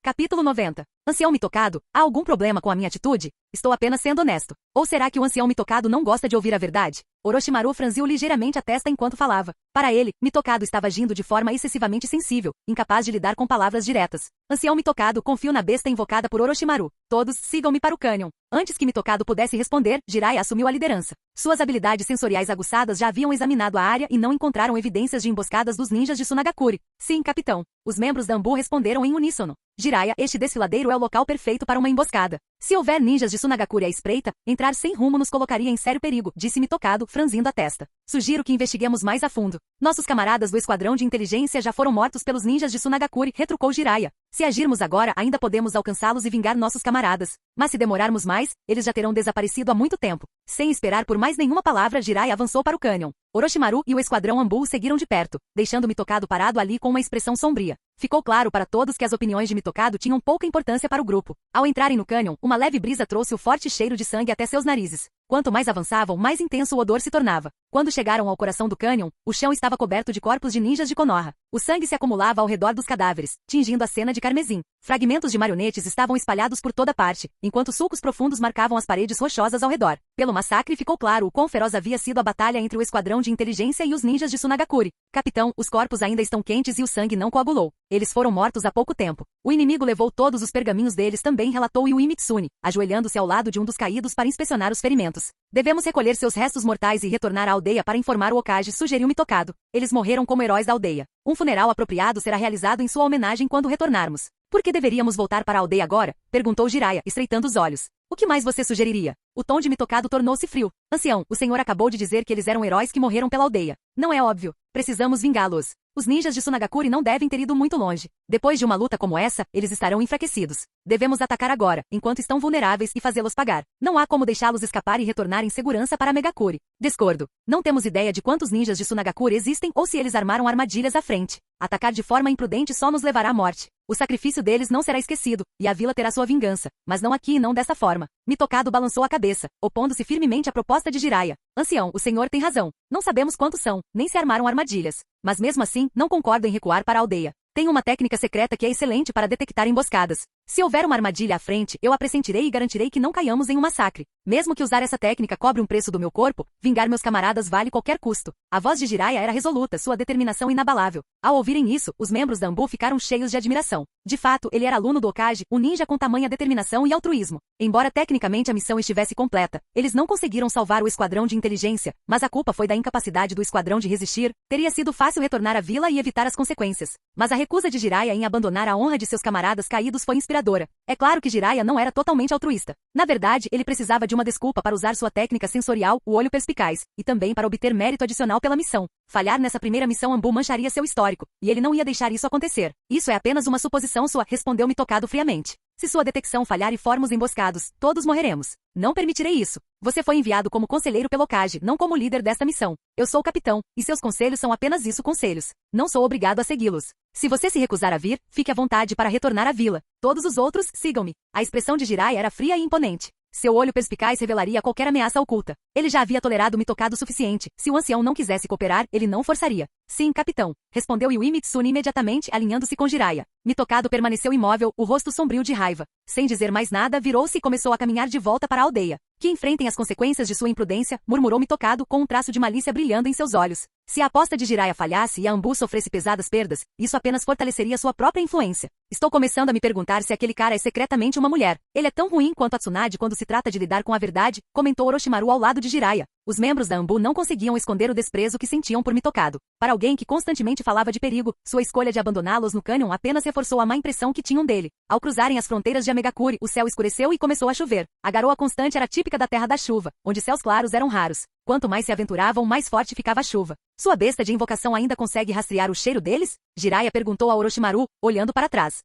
Capítulo 90. Ancião Mitokado, há algum problema com a minha atitude? Estou apenas sendo honesto. Ou será que o ancião Mitokado não gosta de ouvir a verdade? Orochimaru franziu ligeiramente a testa enquanto falava. Para ele, Mitokado estava agindo de forma excessivamente sensível, incapaz de lidar com palavras diretas. Ancião Mitokado, confio na besta invocada por Orochimaru. Todos, sigam-me para o cânion. Antes que Mitokado pudesse responder, Jiraiya assumiu a liderança. Suas habilidades sensoriais aguçadas já haviam examinado a área e não encontraram evidências de emboscadas dos ninjas de Sunagakure. Sim, capitão. Os membros da Anbu responderam em uníssono. Jiraiya, este desfiladeiro é o local perfeito para uma emboscada. Se houver ninjas de Sunagakure à espreita, entrar sem rumo nos colocaria em sério perigo, disse Mitokado, franzindo a testa. Sugiro que investiguemos mais a fundo. Nossos camaradas do esquadrão de inteligência já foram mortos pelos ninjas de Sunagakure, retrucou Jiraiya. Se agirmos agora, ainda podemos alcançá-los e vingar nossos camaradas. Mas se demorarmos mais, eles já terão desaparecido há muito tempo. Sem esperar por mais nenhuma palavra, Jiraiya avançou para o cânion. Orochimaru e o esquadrão Anbu o seguiram de perto, deixando Mitokado parado ali com uma expressão sombria. Ficou claro para todos que as opiniões de Mitokado tinham pouca importância para o grupo. Ao entrarem no cânion, uma leve brisa trouxe o forte cheiro de sangue até seus narizes. Quanto mais avançavam, mais intenso o odor se tornava. Quando chegaram ao coração do cânion, o chão estava coberto de corpos de ninjas de Konoha. O sangue se acumulava ao redor dos cadáveres, tingindo a cena de carmesim. Fragmentos de marionetes estavam espalhados por toda parte, enquanto sulcos profundos marcavam as paredes rochosas ao redor. Pelo massacre ficou claro o quão feroz havia sido a batalha entre o esquadrão de inteligência e os ninjas de Sunagakure. Capitão, os corpos ainda estão quentes e o sangue não coagulou. Eles foram mortos há pouco tempo. O inimigo levou todos os pergaminhos deles também, relatou Yui Mitsune, ajoelhando-se ao lado de um dos caídos para inspecionar os ferimentos. Devemos recolher seus restos mortais e retornar à aldeia para informar o Hokage, sugeriu Mitokado. Eles morreram como heróis da aldeia. Um funeral apropriado será realizado em sua homenagem quando retornarmos. Por que deveríamos voltar para a aldeia agora? Perguntou Jiraiya, estreitando os olhos. O que mais você sugeriria? O tom de Mitokado tornou-se frio. Ancião, o senhor acabou de dizer que eles eram heróis que morreram pela aldeia. Não é óbvio. Precisamos vingá-los. Os ninjas de Sunagakure não devem ter ido muito longe. Depois de uma luta como essa, eles estarão enfraquecidos. Devemos atacar agora, enquanto estão vulneráveis, e fazê-los pagar. Não há como deixá-los escapar e retornar em segurança para Megakure. Discordo. Não temos ideia de quantos ninjas de Sunagakure existem ou se eles armaram armadilhas à frente. Atacar de forma imprudente só nos levará à morte. O sacrifício deles não será esquecido, e a vila terá sua vingança. Mas não aqui e não dessa forma. Mitokado balançou a cabeça, opondo-se firmemente à proposta de Jiraiya. Ancião, o senhor tem razão. Não sabemos quantos são, nem se armaram armadilhas. Mas mesmo assim, não concordo em recuar para a aldeia. Tenho uma técnica secreta que é excelente para detectar emboscadas. Se houver uma armadilha à frente, eu a pressentirei e garantirei que não caiamos em um massacre. Mesmo que usar essa técnica cobre um preço do meu corpo, vingar meus camaradas vale qualquer custo. A voz de Jiraiya era resoluta, sua determinação inabalável. Ao ouvirem isso, os membros da Anbu ficaram cheios de admiração. De fato, ele era aluno do Hokage, um ninja com tamanha determinação e altruísmo. Embora tecnicamente a missão estivesse completa, eles não conseguiram salvar o esquadrão de inteligência, mas a culpa foi da incapacidade do esquadrão de resistir. Teria sido fácil retornar à vila e evitar as consequências. Mas a recusa de Jiraiya em abandonar a honra de seus camaradas caídos foi inspiradora. É claro que Jiraiya não era totalmente altruísta. Na verdade, ele precisava de uma desculpa para usar sua técnica sensorial, o olho perspicaz, e também para obter mérito adicional pela missão. Falhar nessa primeira missão Anbu mancharia seu histórico, e ele não ia deixar isso acontecer. Isso é apenas uma suposição sua, respondeu Mitokado friamente. Se sua detecção falhar e formos emboscados, todos morreremos. Não permitirei isso. Você foi enviado como conselheiro pelo Hokage, não como líder desta missão. Eu sou o capitão, e seus conselhos são apenas isso, conselhos. Não sou obrigado a segui-los. Se você se recusar a vir, fique à vontade para retornar à vila. Todos os outros, sigam-me. A expressão de Jiraiya era fria e imponente. Seu olho perspicaz revelaria qualquer ameaça oculta. Ele já havia tolerado Mitokado o suficiente. Se o ancião não quisesse cooperar, ele não forçaria. Sim, capitão, respondeu Yui Mitsune imediatamente, alinhando-se com Jiraiya. Mitokado permaneceu imóvel, o rosto sombrio de raiva. Sem dizer mais nada, virou-se e começou a caminhar de volta para a aldeia. Que enfrentem as consequências de sua imprudência, murmurou Mitokado com um traço de malícia brilhando em seus olhos. Se a aposta de Jiraiya falhasse e a Anbu sofresse pesadas perdas, isso apenas fortaleceria sua própria influência. Estou começando a me perguntar se aquele cara é secretamente uma mulher. Ele é tão ruim quanto a Tsunade quando se trata de lidar com a verdade, comentou Orochimaru ao lado de Jiraiya. Os membros da Anbu não conseguiam esconder o desprezo que sentiam por Mitokado. Para alguém que constantemente falava de perigo, sua escolha de abandoná-los no cânion apenas reforçou a má impressão que tinham dele. Ao cruzarem as fronteiras de Amegakure, o céu escureceu e começou a chover. A garoa constante era típica da terra da chuva, onde céus claros eram raros. Quanto mais se aventuravam, mais forte ficava a chuva. Sua besta de invocação ainda consegue rastrear o cheiro deles? Jiraiya perguntou a Orochimaru, olhando para trás.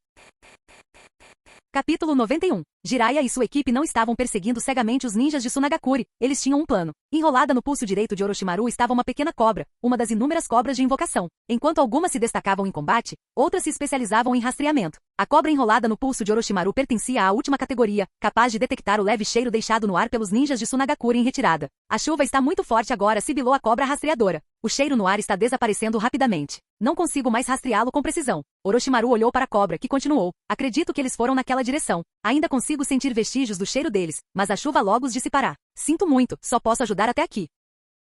Capítulo 91. Jiraiya e sua equipe não estavam perseguindo cegamente os ninjas de Sunagakure, eles tinham um plano. Enrolada no pulso direito de Orochimaru estava uma pequena cobra, uma das inúmeras cobras de invocação. Enquanto algumas se destacavam em combate, outras se especializavam em rastreamento. A cobra enrolada no pulso de Orochimaru pertencia à última categoria, capaz de detectar o leve cheiro deixado no ar pelos ninjas de Sunagakure em retirada. A chuva está muito forte agora, sibilou a cobra rastreadora. O cheiro no ar está desaparecendo rapidamente. Não consigo mais rastreá-lo com precisão. Orochimaru olhou para a cobra, que continuou. Acredito que eles foram naquela direção. Ainda consigo sentir vestígios do cheiro deles, mas a chuva logo os dissipará. Sinto muito, só posso ajudar até aqui.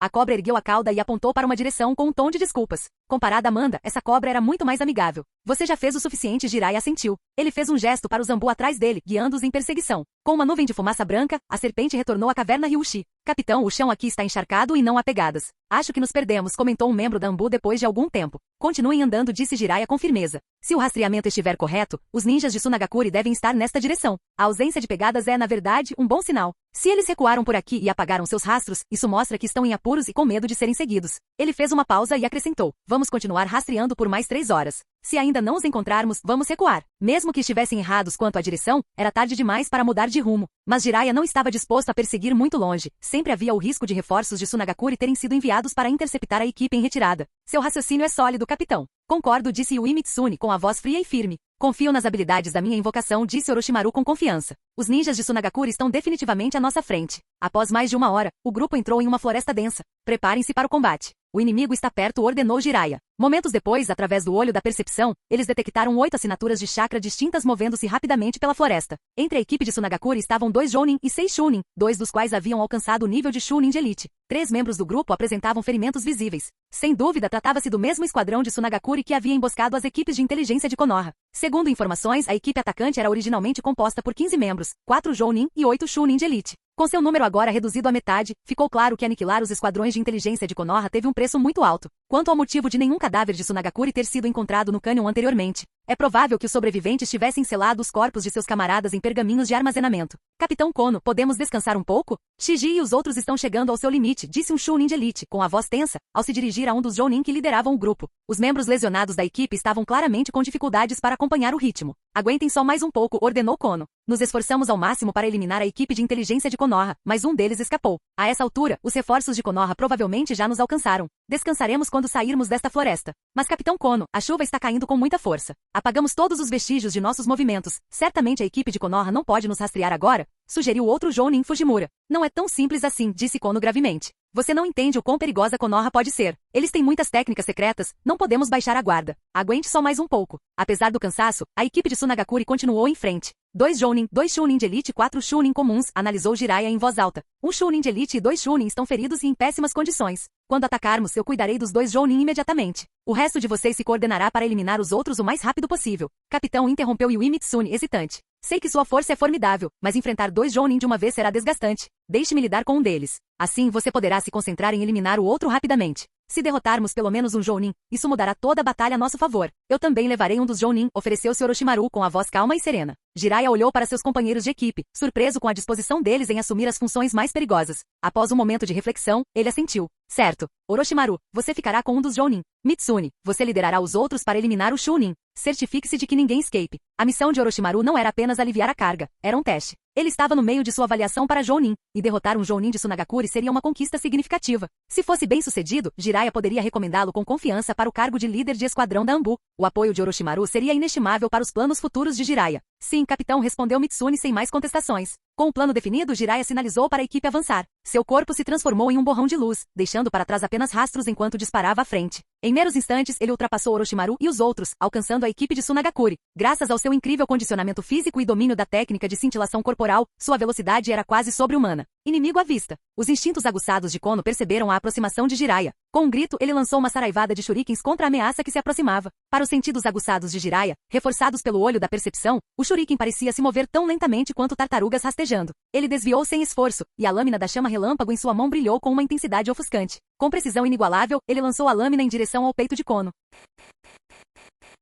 A cobra ergueu a cauda e apontou para uma direção com um tom de desculpas. Comparada a Amanda, essa cobra era muito mais amigável. Você já fez o suficiente, Jiraiya assentiu. Ele fez um gesto para os Anbu atrás dele, guiando-os em perseguição. Com uma nuvem de fumaça branca, a serpente retornou à caverna Ryushi. Capitão, o chão aqui está encharcado e não há pegadas. Acho que nos perdemos, comentou um membro da Anbu depois de algum tempo. Continuem andando, disse Jiraiya com firmeza. Se o rastreamento estiver correto, os ninjas de Sunagakure devem estar nesta direção. A ausência de pegadas é, na verdade, um bom sinal. Se eles recuaram por aqui e apagaram seus rastros, isso mostra que estão em apuros e com medo de serem seguidos. Ele fez uma pausa e acrescentou. Vamos continuar rastreando por mais 3 horas. Se ainda não os encontrarmos, vamos recuar. Mesmo que estivessem errados quanto à direção, era tarde demais para mudar de rumo. Mas Jiraiya não estava disposto a perseguir muito longe. Sempre havia o risco de reforços de Sunagakure terem sido enviados para interceptar a equipe em retirada. Seu raciocínio é sólido, capitão. Concordo, disse Yui Mitsune com a voz fria e firme. Confio nas habilidades da minha invocação, disse Orochimaru com confiança. Os ninjas de Sunagakure estão definitivamente à nossa frente. Após mais de uma hora, o grupo entrou em uma floresta densa. Preparem-se para o combate. O inimigo está perto, ordenou Jiraiya. Momentos depois, através do olho da percepção, eles detectaram 8 assinaturas de chakra distintas movendo-se rapidamente pela floresta. Entre a equipe de Sunagakure estavam 2 Jounin e 6 Chunin, 2 dos quais haviam alcançado o nível de Chunin de elite. 3 membros do grupo apresentavam ferimentos visíveis. Sem dúvida, tratava-se do mesmo esquadrão de Sunagakure que havia emboscado as equipes de inteligência de Konoha. Segundo informações, a equipe atacante era originalmente composta por 15 membros, 4 Jounin e 8 Chunin de elite. Com seu número agora reduzido à metade, ficou claro que aniquilar os esquadrões de inteligência de Konoha teve um preço muito alto. Quanto ao motivo de nenhum cadáver de Sunagakure ter sido encontrado no cânion anteriormente, é provável que os sobreviventes tivessem selado os corpos de seus camaradas em pergaminhos de armazenamento. Capitão Kono, podemos descansar um pouco? Shiji e os outros estão chegando ao seu limite, disse um Chunin de elite, com a voz tensa, ao se dirigir a um dos Jounin que lideravam o grupo. Os membros lesionados da equipe estavam claramente com dificuldades para acompanhar o ritmo. Aguentem só mais um pouco, ordenou Kono. Nos esforçamos ao máximo para eliminar a equipe de inteligência de Konoha, mas um deles escapou. A essa altura, os reforços de Konoha provavelmente já nos alcançaram. Descansaremos quando sairmos desta floresta. Mas Capitão Kono, a chuva está caindo com muita força. Apagamos todos os vestígios de nossos movimentos. Certamente a equipe de Konoha não pode nos rastrear agora, sugeriu outro Jounin Fujimura. Não é tão simples assim, disse Kono gravemente. Você não entende o quão perigosa Konoha pode ser. Eles têm muitas técnicas secretas, não podemos baixar a guarda. Aguente só mais um pouco. Apesar do cansaço, a equipe de Sunagakure continuou em frente. 2 Jounin, 2 Chunin de elite e 4 Chunin comuns, analisou Jiraiya em voz alta. 1 Chunin de elite e 2 Chunin estão feridos e em péssimas condições. Quando atacarmos, eu cuidarei dos 2 Jounin imediatamente. O resto de vocês se coordenará para eliminar os outros o mais rápido possível. Capitão, interrompeu Yui Mitsune, hesitante. Sei que sua força é formidável, mas enfrentar 2 Jounin de uma vez será desgastante. Deixe-me lidar com um deles. Assim você poderá se concentrar em eliminar o outro rapidamente. Se derrotarmos pelo menos um Jounin, isso mudará toda a batalha a nosso favor. Eu também levarei um dos Jounin, ofereceu-se Orochimaru com a voz calma e serena. Jiraiya olhou para seus companheiros de equipe, surpreso com a disposição deles em assumir as funções mais perigosas. Após um momento de reflexão, ele assentiu. Certo. Orochimaru, você ficará com um dos Jounin. Mitsune, você liderará os outros para eliminar o Chunin. Certifique-se de que ninguém escape. A missão de Orochimaru não era apenas aliviar a carga, era um teste. Ele estava no meio de sua avaliação para Jounin, e derrotar um Jounin de Sunagakure seria uma conquista significativa. Se fosse bem sucedido, Jiraiya poderia recomendá-lo com confiança para o cargo de líder de esquadrão da Anbu. O apoio de Orochimaru seria inestimável para os planos futuros de Jiraiya. Sim, capitão, respondeu Mitsune sem mais contestações. Com o plano definido, Jiraiya sinalizou para a equipe avançar. Seu corpo se transformou em um borrão de luz, deixando para trás apenas rastros enquanto disparava à frente. Em meros instantes, ele ultrapassou Orochimaru e os outros, alcançando a equipe de Sunagakure. Graças ao seu incrível condicionamento físico e domínio da técnica de cintilação corporal, sua velocidade era quase sobre-humana. Inimigo à vista. Os instintos aguçados de Kono perceberam a aproximação de Jiraiya. Com um grito, ele lançou uma saraivada de shurikens contra a ameaça que se aproximava. Para os sentidos aguçados de Jiraiya, reforçados pelo olho da percepção, o shuriken parecia se mover tão lentamente quanto tartarugas rastejando. Ele desviou sem esforço, e a lâmina da chama relâmpago em sua mão brilhou com uma intensidade ofuscante. Com precisão inigualável, ele lançou a lâmina em direção ao peito de Kono.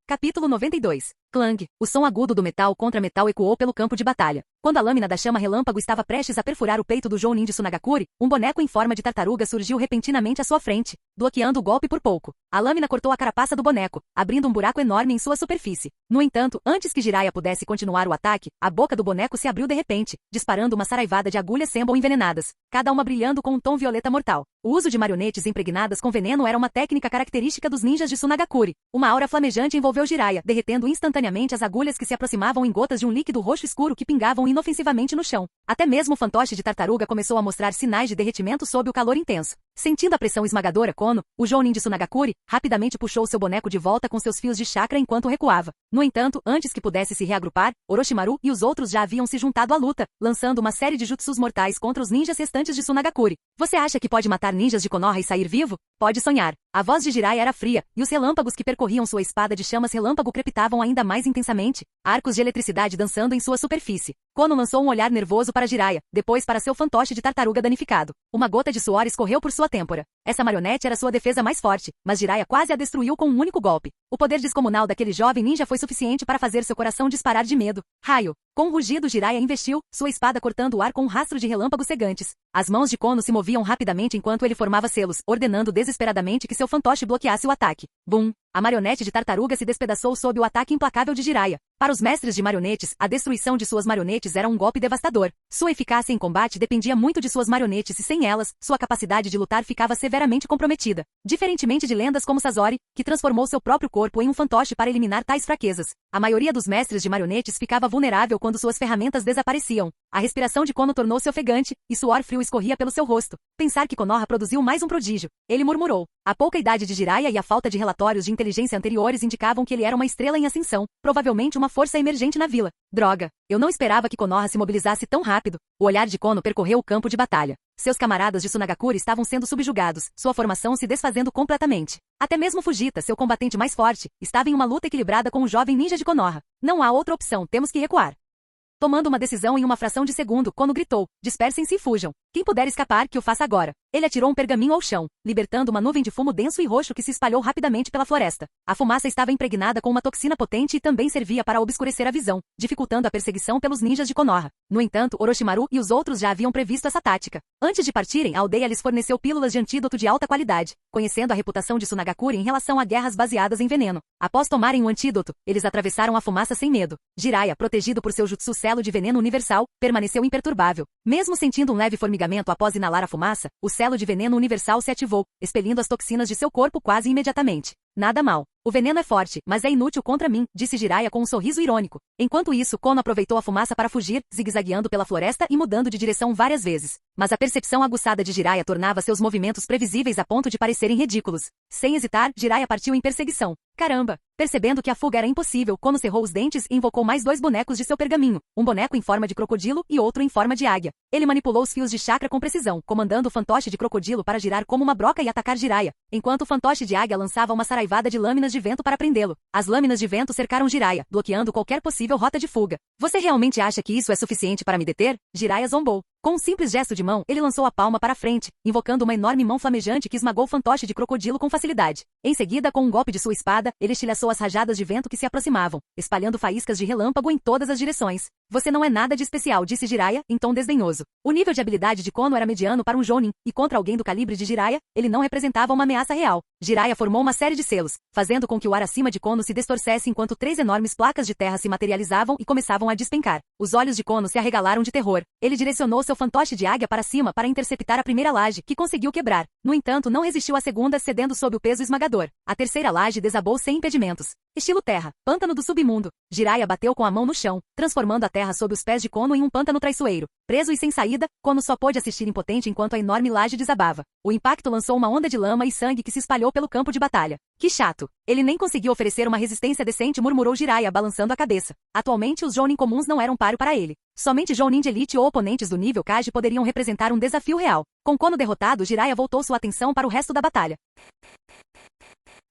Capítulo 92. Clang. O som agudo do metal contra metal ecoou pelo campo de batalha. Quando a lâmina da chama relâmpago estava prestes a perfurar o peito do Jounin de Sunagakure, um boneco em forma de tartaruga surgiu repentinamente à sua frente, bloqueando o golpe por pouco. A lâmina cortou a carapaça do boneco, abrindo um buraco enorme em sua superfície. No entanto, antes que Jiraiya pudesse continuar o ataque, a boca do boneco se abriu de repente, disparando uma saraivada de agulhas Senbon envenenadas, cada uma brilhando com um tom violeta mortal. O uso de marionetes impregnadas com veneno era uma técnica característica dos ninjas de Sunagakure. Uma aura flamejante envolveu Jiraiya, derretendo instantaneamente as agulhas que se aproximavam em gotas de um líquido roxo escuro que pingavam inofensivamente no chão. Até mesmo o fantoche de tartaruga começou a mostrar sinais de derretimento sob o calor intenso. Sentindo a pressão esmagadora, Kono, o Jounin de Sunagakure, rapidamente puxou seu boneco de volta com seus fios de chakra enquanto recuava. No entanto, antes que pudesse se reagrupar, Orochimaru e os outros já haviam se juntado à luta, lançando uma série de jutsus mortais contra os ninjas restantes de Sunagakure. Você acha que pode matar ninjas de Konoha e sair vivo? Pode sonhar. A voz de Jiraiya era fria, e os relâmpagos que percorriam sua espada de chamas relâmpago crepitavam ainda mais intensamente, arcos de eletricidade dançando em sua superfície. Kono lançou um olhar nervoso para Jiraiya, depois para seu fantoche de tartaruga danificado. Uma gota de suor escorreu por sua têmpora. Essa marionete era sua defesa mais forte, mas Jiraiya quase a destruiu com um único golpe. O poder descomunal daquele jovem ninja foi suficiente para fazer seu coração disparar de medo. Raio! Com um rugido, Jiraiya investiu, sua espada cortando o ar com um rastro de relâmpagos cegantes. As mãos de Kono se moviam rapidamente enquanto ele formava selos, ordenando desesperadamente que seu fantoche bloqueasse o ataque. Bum! A marionete de tartaruga se despedaçou sob o ataque implacável de Jiraiya. Para os mestres de marionetes, a destruição de suas marionetes era um golpe devastador. Sua eficácia em combate dependia muito de suas marionetes e sem elas, sua capacidade de lutar ficava severamente comprometida. Diferentemente de lendas como Sazori, que transformou seu próprio corpo em um fantoche para eliminar tais fraquezas, a maioria dos mestres de marionetes ficava vulnerável quando suas ferramentas desapareciam. A respiração de Kono tornou-se ofegante, e suor frio escorria pelo seu rosto. Pensar que Konoha produziu mais um prodígio. Ele murmurou. A pouca idade de Jiraiya e a falta de relatórios de inteligência anteriores indicavam que ele era uma estrela em ascensão, provavelmente uma força emergente na vila. Droga! Eu não esperava que Konoha se mobilizasse tão rápido. O olhar de Kono percorreu o campo de batalha. Seus camaradas de Sunagakure estavam sendo subjugados, sua formação se desfazendo completamente. Até mesmo Fujita, seu combatente mais forte, estava em uma luta equilibrada com o jovem ninja de Konoha. Não há outra opção, temos que recuar. Tomando uma decisão em uma fração de segundo, Kono gritou, dispersem-se e fujam. Quem puder escapar, que o faça agora. Ele atirou um pergaminho ao chão, libertando uma nuvem de fumo denso e roxo que se espalhou rapidamente pela floresta. A fumaça estava impregnada com uma toxina potente e também servia para obscurecer a visão, dificultando a perseguição pelos ninjas de Konoha. No entanto, Orochimaru e os outros já haviam previsto essa tática. Antes de partirem, a aldeia lhes forneceu pílulas de antídoto de alta qualidade, conhecendo a reputação de Sunagakure em relação a guerras baseadas em veneno. Após tomarem o antídoto, eles atravessaram a fumaça sem medo. Jiraiya, protegido por seu jutsu selo de veneno universal, permaneceu imperturbável. Mesmo sentindo um leve formigamento após inalar a fumaça, o selo de veneno universal se ativou, expelindo as toxinas de seu corpo quase imediatamente. Nada mal. O veneno é forte, mas é inútil contra mim, disse Jiraiya com um sorriso irônico. Enquanto isso, Kono aproveitou a fumaça para fugir, zigue-zagueando pela floresta e mudando de direção várias vezes. Mas a percepção aguçada de Jiraiya tornava seus movimentos previsíveis a ponto de parecerem ridículos. Sem hesitar, Jiraiya partiu em perseguição. Caramba! Percebendo que a fuga era impossível, Kono cerrou os dentes e invocou mais 2 bonecos de seu pergaminho, um boneco em forma de crocodilo e outro em forma de águia. Ele manipulou os fios de chakra com precisão, comandando o fantoche de crocodilo para girar como uma broca e atacar Jiraiya, enquanto o fantoche de águia lançava uma saraivada de lâminas de vento para prendê-lo. As lâminas de vento cercaram Jiraiya, bloqueando qualquer possível rota de fuga. Você realmente acha que isso é suficiente para me deter? Jiraiya zombou. Com um simples gesto de mão, ele lançou a palma para frente, invocando uma enorme mão flamejante que esmagou o fantoche de crocodilo com facilidade. Em seguida, com um golpe de sua espada, ele estilhaçou as rajadas de vento que se aproximavam, espalhando faíscas de relâmpago em todas as direções. Você não é nada de especial, disse Jiraiya, em tom desdenhoso. O nível de habilidade de Kono era mediano para um Jounin, e contra alguém do calibre de Jiraiya, ele não representava uma ameaça real. Jiraiya formou uma série de selos, fazendo com que o ar acima de Kono se distorcesse enquanto 3 enormes placas de terra se materializavam e começavam a despencar. Os olhos de Kono se arregalaram de terror. Ele direcionou seu fantoche de águia para cima para interceptar a primeira laje, que conseguiu quebrar. No entanto, não resistiu à segunda, cedendo sob o peso esmagador. A terceira laje desabou sem impedimentos. Estilo terra, pântano do submundo. Jiraiya bateu com a mão no chão, transformando a terra sob os pés de Kono em um pântano traiçoeiro. Preso e sem saída, Kono só pôde assistir impotente enquanto a enorme laje desabava. O impacto lançou uma onda de lama e sangue que se espalhou pelo campo de batalha. Que chato! Ele nem conseguiu oferecer uma resistência decente, murmurou Jiraiya, balançando a cabeça. Atualmente, os Jounin comuns não eram páreo para ele. Somente Jounin de elite ou oponentes do nível Kage poderiam representar um desafio real. Com Kono derrotado, Jiraiya voltou sua atenção para o resto da batalha.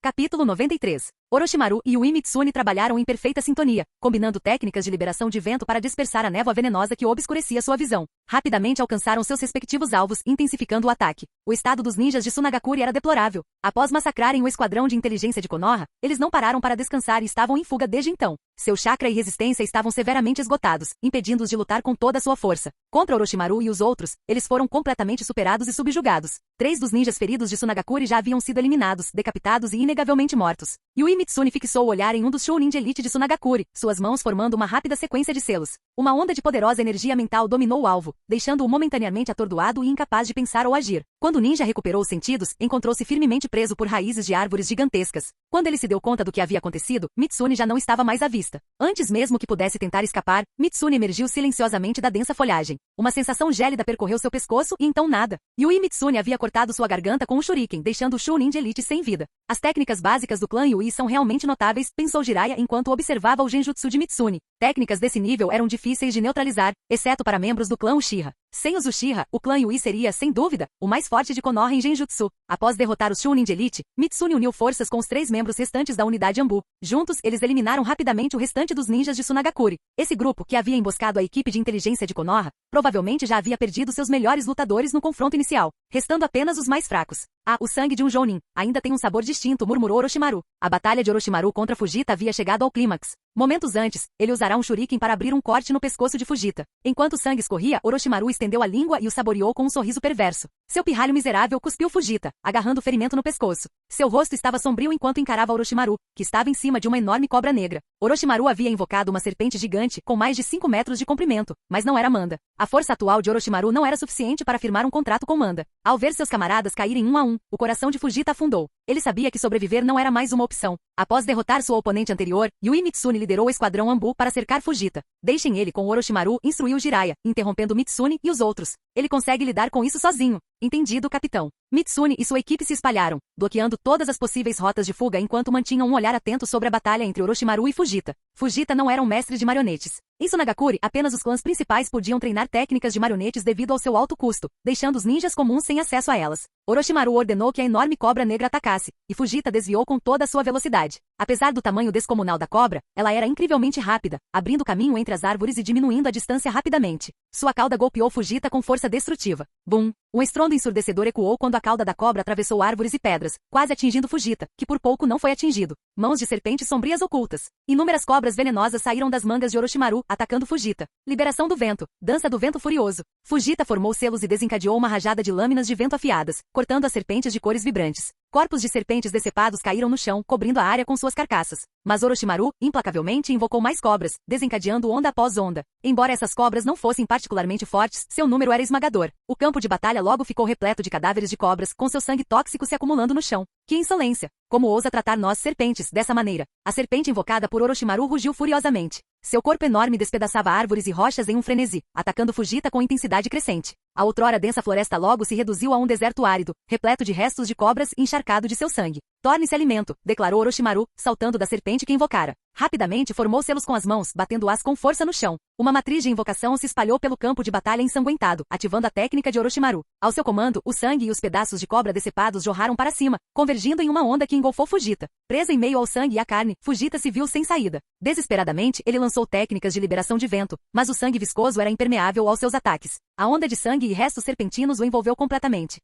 Capítulo 93. Orochimaru e Ui Mitsune trabalharam em perfeita sintonia, combinando técnicas de liberação de vento para dispersar a névoa venenosa que obscurecia sua visão. Rapidamente alcançaram seus respectivos alvos, intensificando o ataque. O estado dos ninjas de Sunagakure era deplorável. Após massacrarem o esquadrão de inteligência de Konoha, eles não pararam para descansar e estavam em fuga desde então. Seu chakra e resistência estavam severamente esgotados, impedindo-os de lutar com toda a sua força. Contra Orochimaru e os outros, eles foram completamente superados e subjugados. 3 dos ninjas feridos de Sunagakure já haviam sido eliminados, decapitados e inegavelmente mortos. Yui Mitsune fixou o olhar em um dos Chunin de elite de Sunagakure, suas mãos formando uma rápida sequência de selos. Uma onda de poderosa energia mental dominou o alvo, deixando-o momentaneamente atordoado e incapaz de pensar ou agir. Quando o ninja recuperou os sentidos, encontrou-se firmemente preso por raízes de árvores gigantescas. Quando ele se deu conta do que havia acontecido, Mitsune já não estava mais à vista. Antes mesmo que pudesse tentar escapar, Mitsune emergiu silenciosamente da densa folhagem. Uma sensação gélida percorreu seu pescoço e então nada. Yui Mitsune havia cortado sua garganta com um shuriken, deixando o Chunin de elite sem vida. As técnicas básicas do clã Yui são realmente notáveis, pensou Jiraiya enquanto observava o genjutsu de Mitsune. Técnicas desse nível eram difíceis de neutralizar, exceto para membros do clã Uchiha. Sem os Uchiha, o clã Yui seria, sem dúvida, o mais forte de Konoha em genjutsu. Após derrotar os Chunin de elite, Mitsune uniu forças com os 3 membros restantes da unidade Anbu. Juntos, eles eliminaram rapidamente o restante dos ninjas de Sunagakure. Esse grupo, que havia emboscado a equipe de inteligência de Konoha, provavelmente já havia perdido seus melhores lutadores no confronto inicial, restando apenas os mais fracos. O sangue de um Jounin ainda tem um sabor distinto, murmurou Orochimaru. A batalha de Orochimaru contra Fujita havia chegado ao clímax. Momentos antes, ele usará um shuriken para abrir um corte no pescoço de Fujita. Enquanto o sangue escorria, Orochimaru estendeu a língua e o saboreou com um sorriso perverso. Seu pirralho miserável cuspiu Fujita, agarrando o ferimento no pescoço. Seu rosto estava sombrio enquanto encarava Orochimaru, que estava em cima de uma enorme cobra negra. Orochimaru havia invocado uma serpente gigante com mais de 5 metros de comprimento, mas não era Manda. A força atual de Orochimaru não era suficiente para firmar um contrato com Manda. Ao ver seus camaradas caírem um a um, o coração de Fujita afundou. Ele sabia que sobreviver não era mais uma opção. Após derrotar sua oponente anterior, Yui Mitsune liderou o esquadrão Anbu para cercar Fujita. Deixem ele com Orochimaru, instruiu Jiraiya, interrompendo Mitsune e os outros. Ele consegue lidar com isso sozinho. Entendido, capitão. Mitsune e sua equipe se espalharam, bloqueando todas as possíveis rotas de fuga enquanto mantinham um olhar atento sobre a batalha entre Orochimaru e Fujita. Fujita não era um mestre de marionetes. Em Tsunagakure, apenas os clãs principais podiam treinar técnicas de marionetes devido ao seu alto custo, deixando os ninjas comuns sem acesso a elas. Orochimaru ordenou que a enorme cobra negra atacasse, e Fujita desviou com toda a sua velocidade. Apesar do tamanho descomunal da cobra, ela era incrivelmente rápida, abrindo caminho entre as árvores e diminuindo a distância rapidamente. Sua cauda golpeou Fujita com força destrutiva. Bum! Um estrondo ensurdecedor ecoou quando a cauda da cobra atravessou árvores e pedras, quase atingindo Fujita, que por pouco não foi atingido. Mãos de serpentes sombrias ocultas. Inúmeras cobras venenosas saíram das mangas de Orochimaru, atacando Fujita. Liberação do vento. Dança do vento furioso. Fujita formou selos e desencadeou uma rajada de lâminas de vento afiadas, cortando as serpentes de cores vibrantes. Corpos de serpentes decepados caíram no chão, cobrindo a área com suas carcaças. Mas Orochimaru, implacavelmente, invocou mais cobras, desencadeando onda após onda. Embora essas cobras não fossem particularmente fortes, seu número era esmagador. O campo de batalha logo ficou repleto de cadáveres de cobras, com seu sangue tóxico se acumulando no chão. Que insolência! Como ousa tratar nós serpentes dessa maneira? A serpente invocada por Orochimaru rugiu furiosamente. Seu corpo enorme despedaçava árvores e rochas em um frenesi, atacando Fujita com intensidade crescente. A outrora densa floresta logo se reduziu a um deserto árido, repleto de restos de cobras e encharcado de seu sangue. Torne-se alimento, declarou Orochimaru, saltando da serpente que invocara. Rapidamente formou selos com as mãos, batendo-as com força no chão. Uma matriz de invocação se espalhou pelo campo de batalha ensanguentado, ativando a técnica de Orochimaru. Ao seu comando, o sangue e os pedaços de cobra decepados jorraram para cima, convergindo em uma onda que engolfou Fujita. Presa em meio ao sangue e à carne, Fujita se viu sem saída. Desesperadamente, ele lançou técnicas de liberação de vento, mas o sangue viscoso era impermeável aos seus ataques. A onda de sangue e restos serpentinos o envolveu completamente.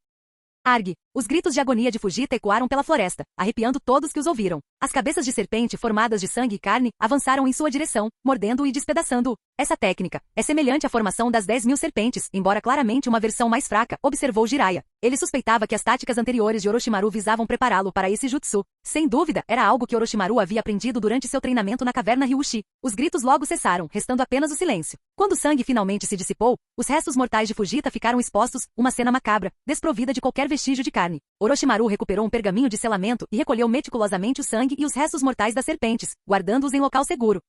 Argue! Os gritos de agonia de Fujita ecoaram pela floresta, arrepiando todos que os ouviram. As cabeças de serpente formadas de sangue e carne avançaram em sua direção, mordendo-o e despedaçando-o. Essa técnica é semelhante à formação das 10.000 serpentes, embora claramente uma versão mais fraca, observou Jiraiya. Ele suspeitava que as táticas anteriores de Orochimaru visavam prepará-lo para esse jutsu. Sem dúvida, era algo que Orochimaru havia aprendido durante seu treinamento na caverna Ryushi. Os gritos logo cessaram, restando apenas o silêncio. Quando o sangue finalmente se dissipou, os restos mortais de Fujita ficaram expostos, uma cena macabra, desprovida de qualquer vestígio de carne. Orochimaru recuperou um pergaminho de selamento e recolheu meticulosamente o sangue e os restos mortais das serpentes, guardando-os em local seguro.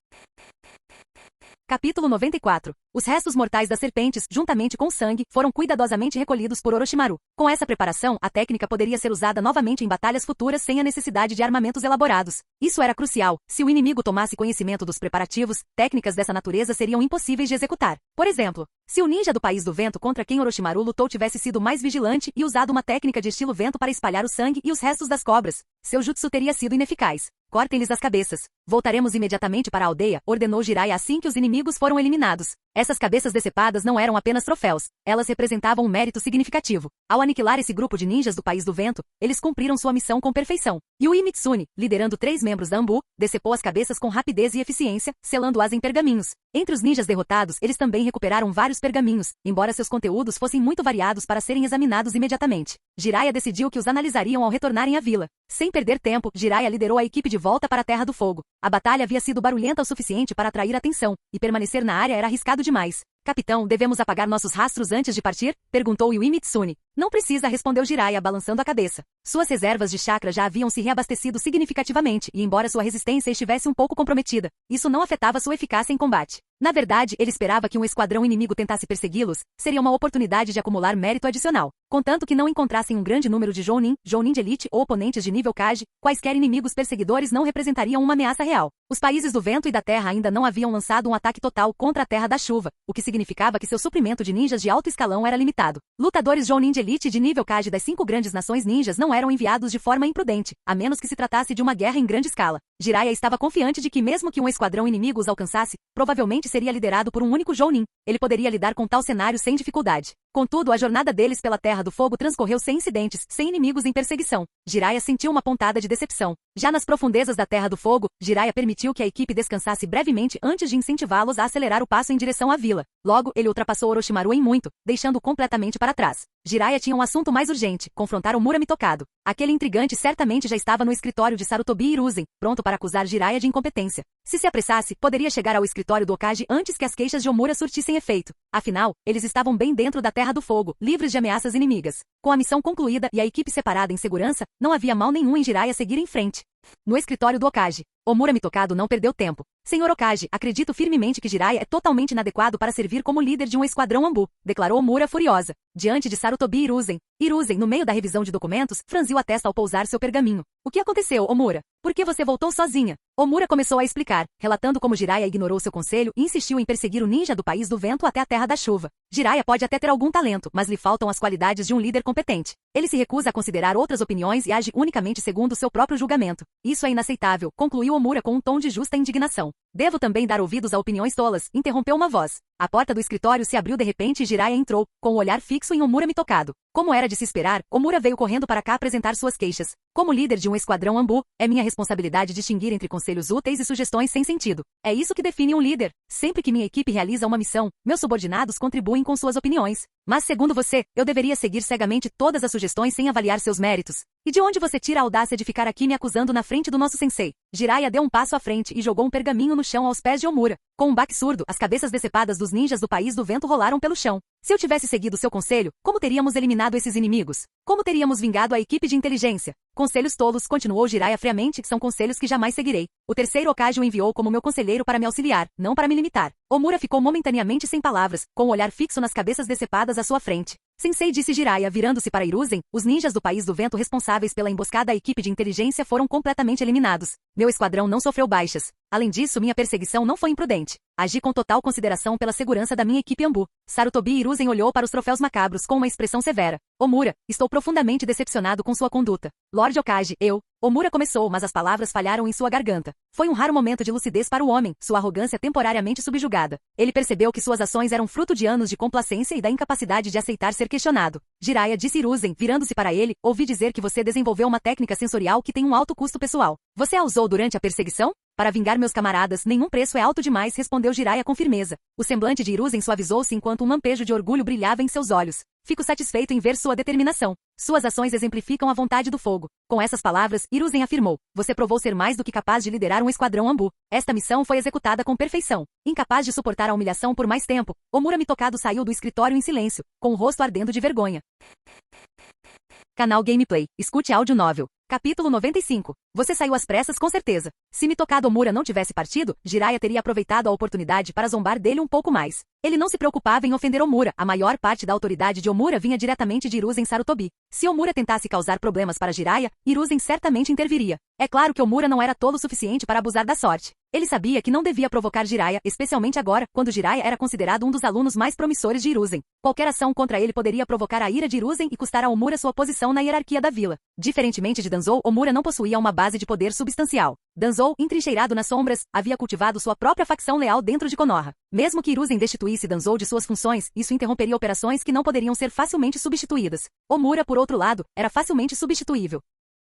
Capítulo 94. Os restos mortais das serpentes, juntamente com o sangue, foram cuidadosamente recolhidos por Orochimaru. Com essa preparação, a técnica poderia ser usada novamente em batalhas futuras sem a necessidade de armamentos elaborados. Isso era crucial. Se o inimigo tomasse conhecimento dos preparativos, técnicas dessa natureza seriam impossíveis de executar. Por exemplo, se o ninja do País do Vento contra quem Orochimaru lutou tivesse sido mais vigilante e usado uma técnica de estilo vento para espalhar o sangue e os restos das cobras, seu jutsu teria sido ineficaz. Cortem-lhes as cabeças. Voltaremos imediatamente para a aldeia, ordenou Jiraiya assim que os inimigos foram eliminados. Essas cabeças decepadas não eram apenas troféus, elas representavam um mérito significativo. Ao aniquilar esse grupo de ninjas do País do Vento, eles cumpriram sua missão com perfeição. Yui Mitsune, liderando 3 membros da Anbu, decepou as cabeças com rapidez e eficiência, selando-as em pergaminhos. Entre os ninjas derrotados, eles também recuperaram vários pergaminhos, embora seus conteúdos fossem muito variados para serem examinados imediatamente. Jiraiya decidiu que os analisariam ao retornarem à vila. Sem perder tempo, Jiraiya liderou a equipe de volta para a Terra do Fogo. A batalha havia sido barulhenta o suficiente para atrair atenção, e permanecer na área era arriscado demais. Capitão, devemos apagar nossos rastros antes de partir? Perguntou Yui Mitsune. Não precisa, respondeu Jiraiya balançando a cabeça. Suas reservas de chakra já haviam se reabastecido significativamente e embora sua resistência estivesse um pouco comprometida, isso não afetava sua eficácia em combate. Na verdade, ele esperava que um esquadrão inimigo tentasse persegui-los, seria uma oportunidade de acumular mérito adicional. Contanto que não encontrassem um grande número de Jounin de elite ou oponentes de nível Kage, quaisquer inimigos perseguidores não representariam uma ameaça real. Os países do vento e da terra ainda não haviam lançado um ataque total contra a Terra da Chuva, o que significava que seu suprimento de ninjas de alto escalão era limitado. Lutadores Jounin de elite de nível Kage das 5 grandes nações ninjas não eram enviados de forma imprudente, a menos que se tratasse de uma guerra em grande escala. Jiraiya estava confiante de que mesmo que um esquadrão inimigo os alcançasse, provavelmente seria liderado por um único Jounin. Ele poderia lidar com tal cenário sem dificuldade. Contudo, a jornada deles pela Terra do Fogo transcorreu sem incidentes, sem inimigos em perseguição. Jiraiya sentiu uma pontada de decepção. Já nas profundezas da Terra do Fogo, Jiraiya permitiu que a equipe descansasse brevemente antes de incentivá-los a acelerar o passo em direção à vila. Logo, ele ultrapassou Orochimaru em muito, deixando-o completamente para trás. Jiraiya tinha um assunto mais urgente, confrontar o Murami Tokado. Aquele intrigante certamente já estava no escritório de Sarutobi Hiruzen, pronto para acusar Jiraiya de incompetência. Se apressasse, poderia chegar ao escritório do Okage antes que as queixas de Omura surtissem efeito. Afinal, eles estavam bem dentro da Terra do Fogo, livres de ameaças inimigas. Com a missão concluída e a equipe separada em segurança, não havia mal nenhum em Jiraiya seguir em frente. No escritório do Okage, Omura Mitokado não perdeu tempo. Senhor Okage, acredito firmemente que Jiraiya é totalmente inadequado para servir como líder de um esquadrão Anbu, declarou Omura furiosa. Diante de Sarutobi Hiruzen, no meio da revisão de documentos, franziu a testa ao pousar seu pergaminho. O que aconteceu, Omura? Por que você voltou sozinha? Omura começou a explicar, relatando como Jiraiya ignorou seu conselho e insistiu em perseguir o ninja do País do Vento até a Terra da Chuva. Jiraiya pode até ter algum talento, mas lhe faltam as qualidades de um líder competente. Ele se recusa a considerar outras opiniões e age unicamente segundo seu próprio julgamento. Isso é inaceitável, concluiu Omura com um tom de justa indignação. Devo também dar ouvidos a opiniões tolas, interrompeu uma voz. A porta do escritório se abriu de repente e Jiraiya entrou, com o olhar fixo em Omura Mitokado. Como era de se esperar, Omura veio correndo para cá apresentar suas queixas. Como líder de um esquadrão Anbu, é minha responsabilidade distinguir entre conselhos úteis e sugestões sem sentido. É isso que define um líder. Sempre que minha equipe realiza uma missão, meus subordinados contribuem com suas opiniões. Mas segundo você, eu deveria seguir cegamente todas as sugestões sem avaliar seus méritos. E de onde você tira a audácia de ficar aqui me acusando na frente do nosso sensei? Jiraiya deu um passo à frente e jogou um pergaminho no chão aos pés de Omura. Com um baque surdo, as cabeças decepadas dos ninjas do País do Vento rolaram pelo chão. Se eu tivesse seguido seu conselho, como teríamos eliminado esses inimigos? Como teríamos vingado a equipe de inteligência? Conselhos tolos, continuou Jiraiya friamente, são conselhos que jamais seguirei. O terceiro Okage o enviou como meu conselheiro para me auxiliar, não para me limitar. Omura ficou momentaneamente sem palavras, com o olhar fixo nas cabeças decepadas à sua frente. Sensei, disse Jiraiya, virando-se para Hiruzen, os ninjas do País do Vento responsáveis pela emboscada à equipe de inteligência foram completamente eliminados. Meu esquadrão não sofreu baixas. Além disso, minha perseguição não foi imprudente. Agi com total consideração pela segurança da minha equipe Anbu. Sarutobi Hiruzen olhou para os troféus macabros com uma expressão severa. Omura, estou profundamente decepcionado com sua conduta. Lord Okage, Omura começou, mas as palavras falharam em sua garganta. Foi um raro momento de lucidez para o homem, sua arrogância temporariamente subjugada. Ele percebeu que suas ações eram fruto de anos de complacência e da incapacidade de aceitar ser questionado. Jiraiya, disse Hiruzen, virando-se para ele, ouvi dizer que você desenvolveu uma técnica sensorial que tem um alto custo pessoal. Você a usou durante a perseguição? Para vingar meus camaradas, nenhum preço é alto demais, respondeu Jiraiya com firmeza. O semblante de Hiruzen suavizou-se enquanto um lampejo de orgulho brilhava em seus olhos. Fico satisfeito em ver sua determinação. Suas ações exemplificam a vontade do fogo. Com essas palavras, Hiruzen afirmou, você provou ser mais do que capaz de liderar um esquadrão Anbu. Esta missão foi executada com perfeição. Incapaz de suportar a humilhação por mais tempo, Omura Mitokado saiu do escritório em silêncio, com o rosto ardendo de vergonha. Canal Gameplay. Escute áudio novel. Capítulo 95. Você saiu às pressas com certeza. Se Mitokado Omura não tivesse partido, Jiraiya teria aproveitado a oportunidade para zombar dele um pouco mais. Ele não se preocupava em ofender Omura, a maior parte da autoridade de Omura vinha diretamente de Hiruzen Sarutobi. Se Omura tentasse causar problemas para Jiraiya, Hiruzen certamente interviria. É claro que Omura não era tolo o suficiente para abusar da sorte. Ele sabia que não devia provocar Jiraiya, especialmente agora, quando Jiraiya era considerado um dos alunos mais promissores de Hiruzen. Qualquer ação contra ele poderia provocar a ira de Hiruzen e custar a Omura sua posição na hierarquia da vila. Diferentemente de Danzou, Omura não possuía uma base de poder substancial. Danzou, entrincheirado nas sombras, havia cultivado sua própria facção leal dentro de Konoha. Mesmo que Hiruzen destituísse Danzou de suas funções, isso interromperia operações que não poderiam ser facilmente substituídas. Omura, por outro lado, era facilmente substituível.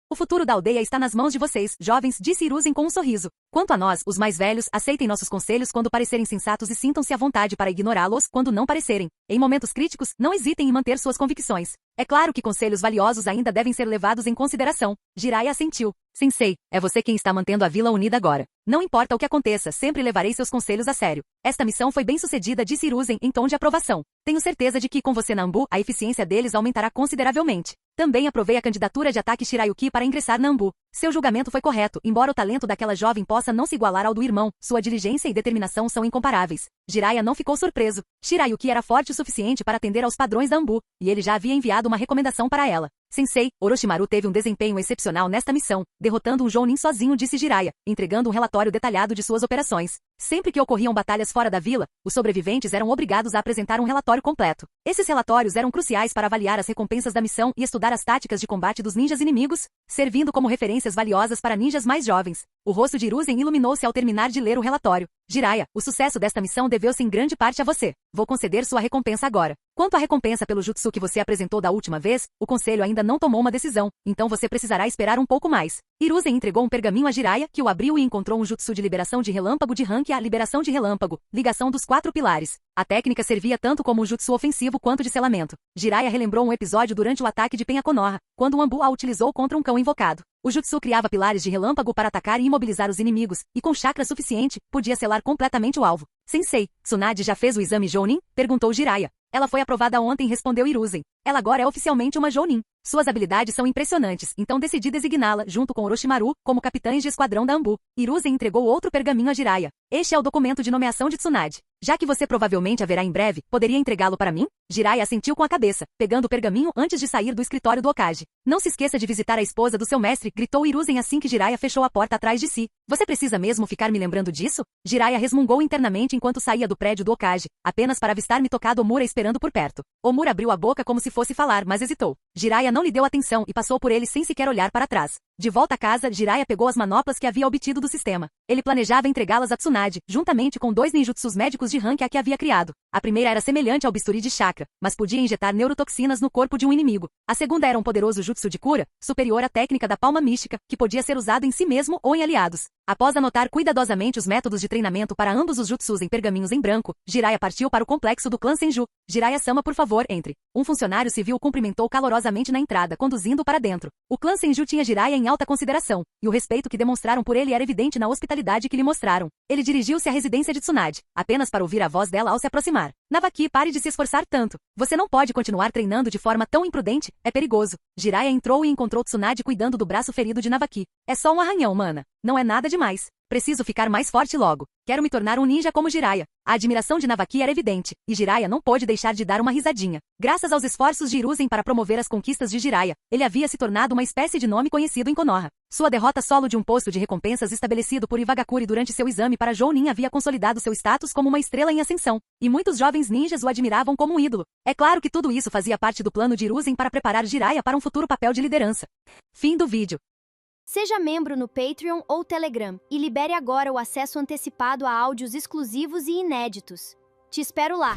O futuro da aldeia está nas mãos de vocês, jovens, disse Hiruzen com um sorriso. Quanto a nós, os mais velhos, aceitem nossos conselhos quando parecerem sensatos e sintam-se à vontade para ignorá-los quando não parecerem. Em momentos críticos, não hesitem em manter suas convicções. É claro que conselhos valiosos ainda devem ser levados em consideração. Jiraiya assentiu. Sensei, é você quem está mantendo a vila unida agora. Não importa o que aconteça, sempre levarei seus conselhos a sério. Esta missão foi bem sucedida, disse Hiruzen em tom de aprovação. Tenho certeza de que com você na Anbu, a eficiência deles aumentará consideravelmente. Também aprovei a candidatura de Ataque Shirayuki para ingressar na Anbu. Seu julgamento foi correto, embora o talento daquela jovem possa não se igualar ao do irmão, sua diligência e determinação são incomparáveis. Jiraiya não ficou surpreso. Shirayuki era forte o suficiente para atender aos padrões da Anbu, e ele já havia enviado uma recomendação para ela. Sensei, Orochimaru teve um desempenho excepcional nesta missão, derrotando um Jounin sozinho, disse Jiraiya, entregando um relatório detalhado de suas operações. Sempre que ocorriam batalhas fora da vila, os sobreviventes eram obrigados a apresentar um relatório completo. Esses relatórios eram cruciais para avaliar as recompensas da missão e estudar as táticas de combate dos ninjas inimigos, servindo como referências valiosas para ninjas mais jovens. O rosto de Hiruzen iluminou-se ao terminar de ler o relatório. Jiraiya, o sucesso desta missão deveu-se em grande parte a você. Vou conceder sua recompensa agora. Quanto à recompensa pelo jutsu que você apresentou da última vez, o conselho ainda não tomou uma decisão, então você precisará esperar um pouco mais. Hiruzen entregou um pergaminho a Jiraiya, que o abriu e encontrou um jutsu de liberação de relâmpago de rank a liberação de relâmpago, ligação dos 4 pilares. A técnica servia tanto como um jutsu ofensivo quanto de selamento. Jiraiya relembrou um episódio durante o ataque de Penha Konoha, quando o Anbu a utilizou contra um cão invocado. O jutsu criava pilares de relâmpago para atacar e imobilizar os inimigos, e com chakra suficiente, podia selar completamente o alvo. Sensei, Tsunade já fez o exame Jounin? Perguntou Jiraiya. Ela foi aprovada ontem, respondeu Hiruzen. Ela agora é oficialmente uma Jounin. Suas habilidades são impressionantes, então decidi designá-la, junto com Orochimaru, como capitães de esquadrão da Anbu. Hiruzen entregou outro pergaminho a Jiraiya. Este é o documento de nomeação de Tsunade. Já que você provavelmente haverá em breve, poderia entregá-lo para mim? Jiraiya assentiu com a cabeça, pegando o pergaminho antes de sair do escritório do Hokage. Não se esqueça de visitar a esposa do seu mestre, gritou Hiruzen assim que Jiraiya fechou a porta atrás de si. Você precisa mesmo ficar me lembrando disso? Jiraiya resmungou internamente enquanto saía do prédio do Hokage, apenas para avistar Mitokado Omura esperando por perto. Omura abriu a boca como se fosse falar, mas hesitou. Jiraiya não lhe deu atenção e passou por ele sem sequer olhar para trás. De volta a casa, Jiraiya pegou as manoplas que havia obtido do sistema. Ele planejava entregá-las a Tsunade, juntamente com 2 ninjutsus médicos de rank que havia criado. A primeira era semelhante ao bisturi de chakra, mas podia injetar neurotoxinas no corpo de um inimigo. A segunda era um poderoso jutsu de cura, superior à técnica da palma mística, que podia ser usado em si mesmo ou em aliados. Após anotar cuidadosamente os métodos de treinamento para ambos os jutsus em pergaminhos em branco, Jiraiya partiu para o complexo do clã Senju. Jiraiya-sama, por favor, entre. Um funcionário civil cumprimentou calorosamente na entrada, conduzindo-o para dentro. O clã Senju tinha Jiraiya em alta consideração, e o respeito que demonstraram por ele era evidente na hospitalidade que lhe mostraram. Ele dirigiu-se à residência de Tsunade, apenas para ouvir a voz dela ao se aproximar. Navaki, pare de se esforçar tanto. Você não pode continuar treinando de forma tão imprudente, é perigoso. Jiraiya entrou e encontrou Tsunade cuidando do braço ferido de Navaki. É só um arranhão, mana. Não é nada demais. Preciso ficar mais forte logo. Quero me tornar um ninja como Jiraiya. A admiração de Navaki era evidente, e Jiraiya não pôde deixar de dar uma risadinha. Graças aos esforços de Hiruzen para promover as conquistas de Jiraiya, ele havia se tornado uma espécie de nome conhecido em Konoha. Sua derrota solo de um posto de recompensas estabelecido por Iwagakuri durante seu exame para Jounin havia consolidado seu status como uma estrela em ascensão, e muitos jovens ninjas o admiravam como um ídolo. É claro que tudo isso fazia parte do plano de Hiruzen para preparar Jiraiya para um futuro papel de liderança. Fim do vídeo. Seja membro no Patreon ou Telegram e libere agora o acesso antecipado a áudios exclusivos e inéditos. Te espero lá!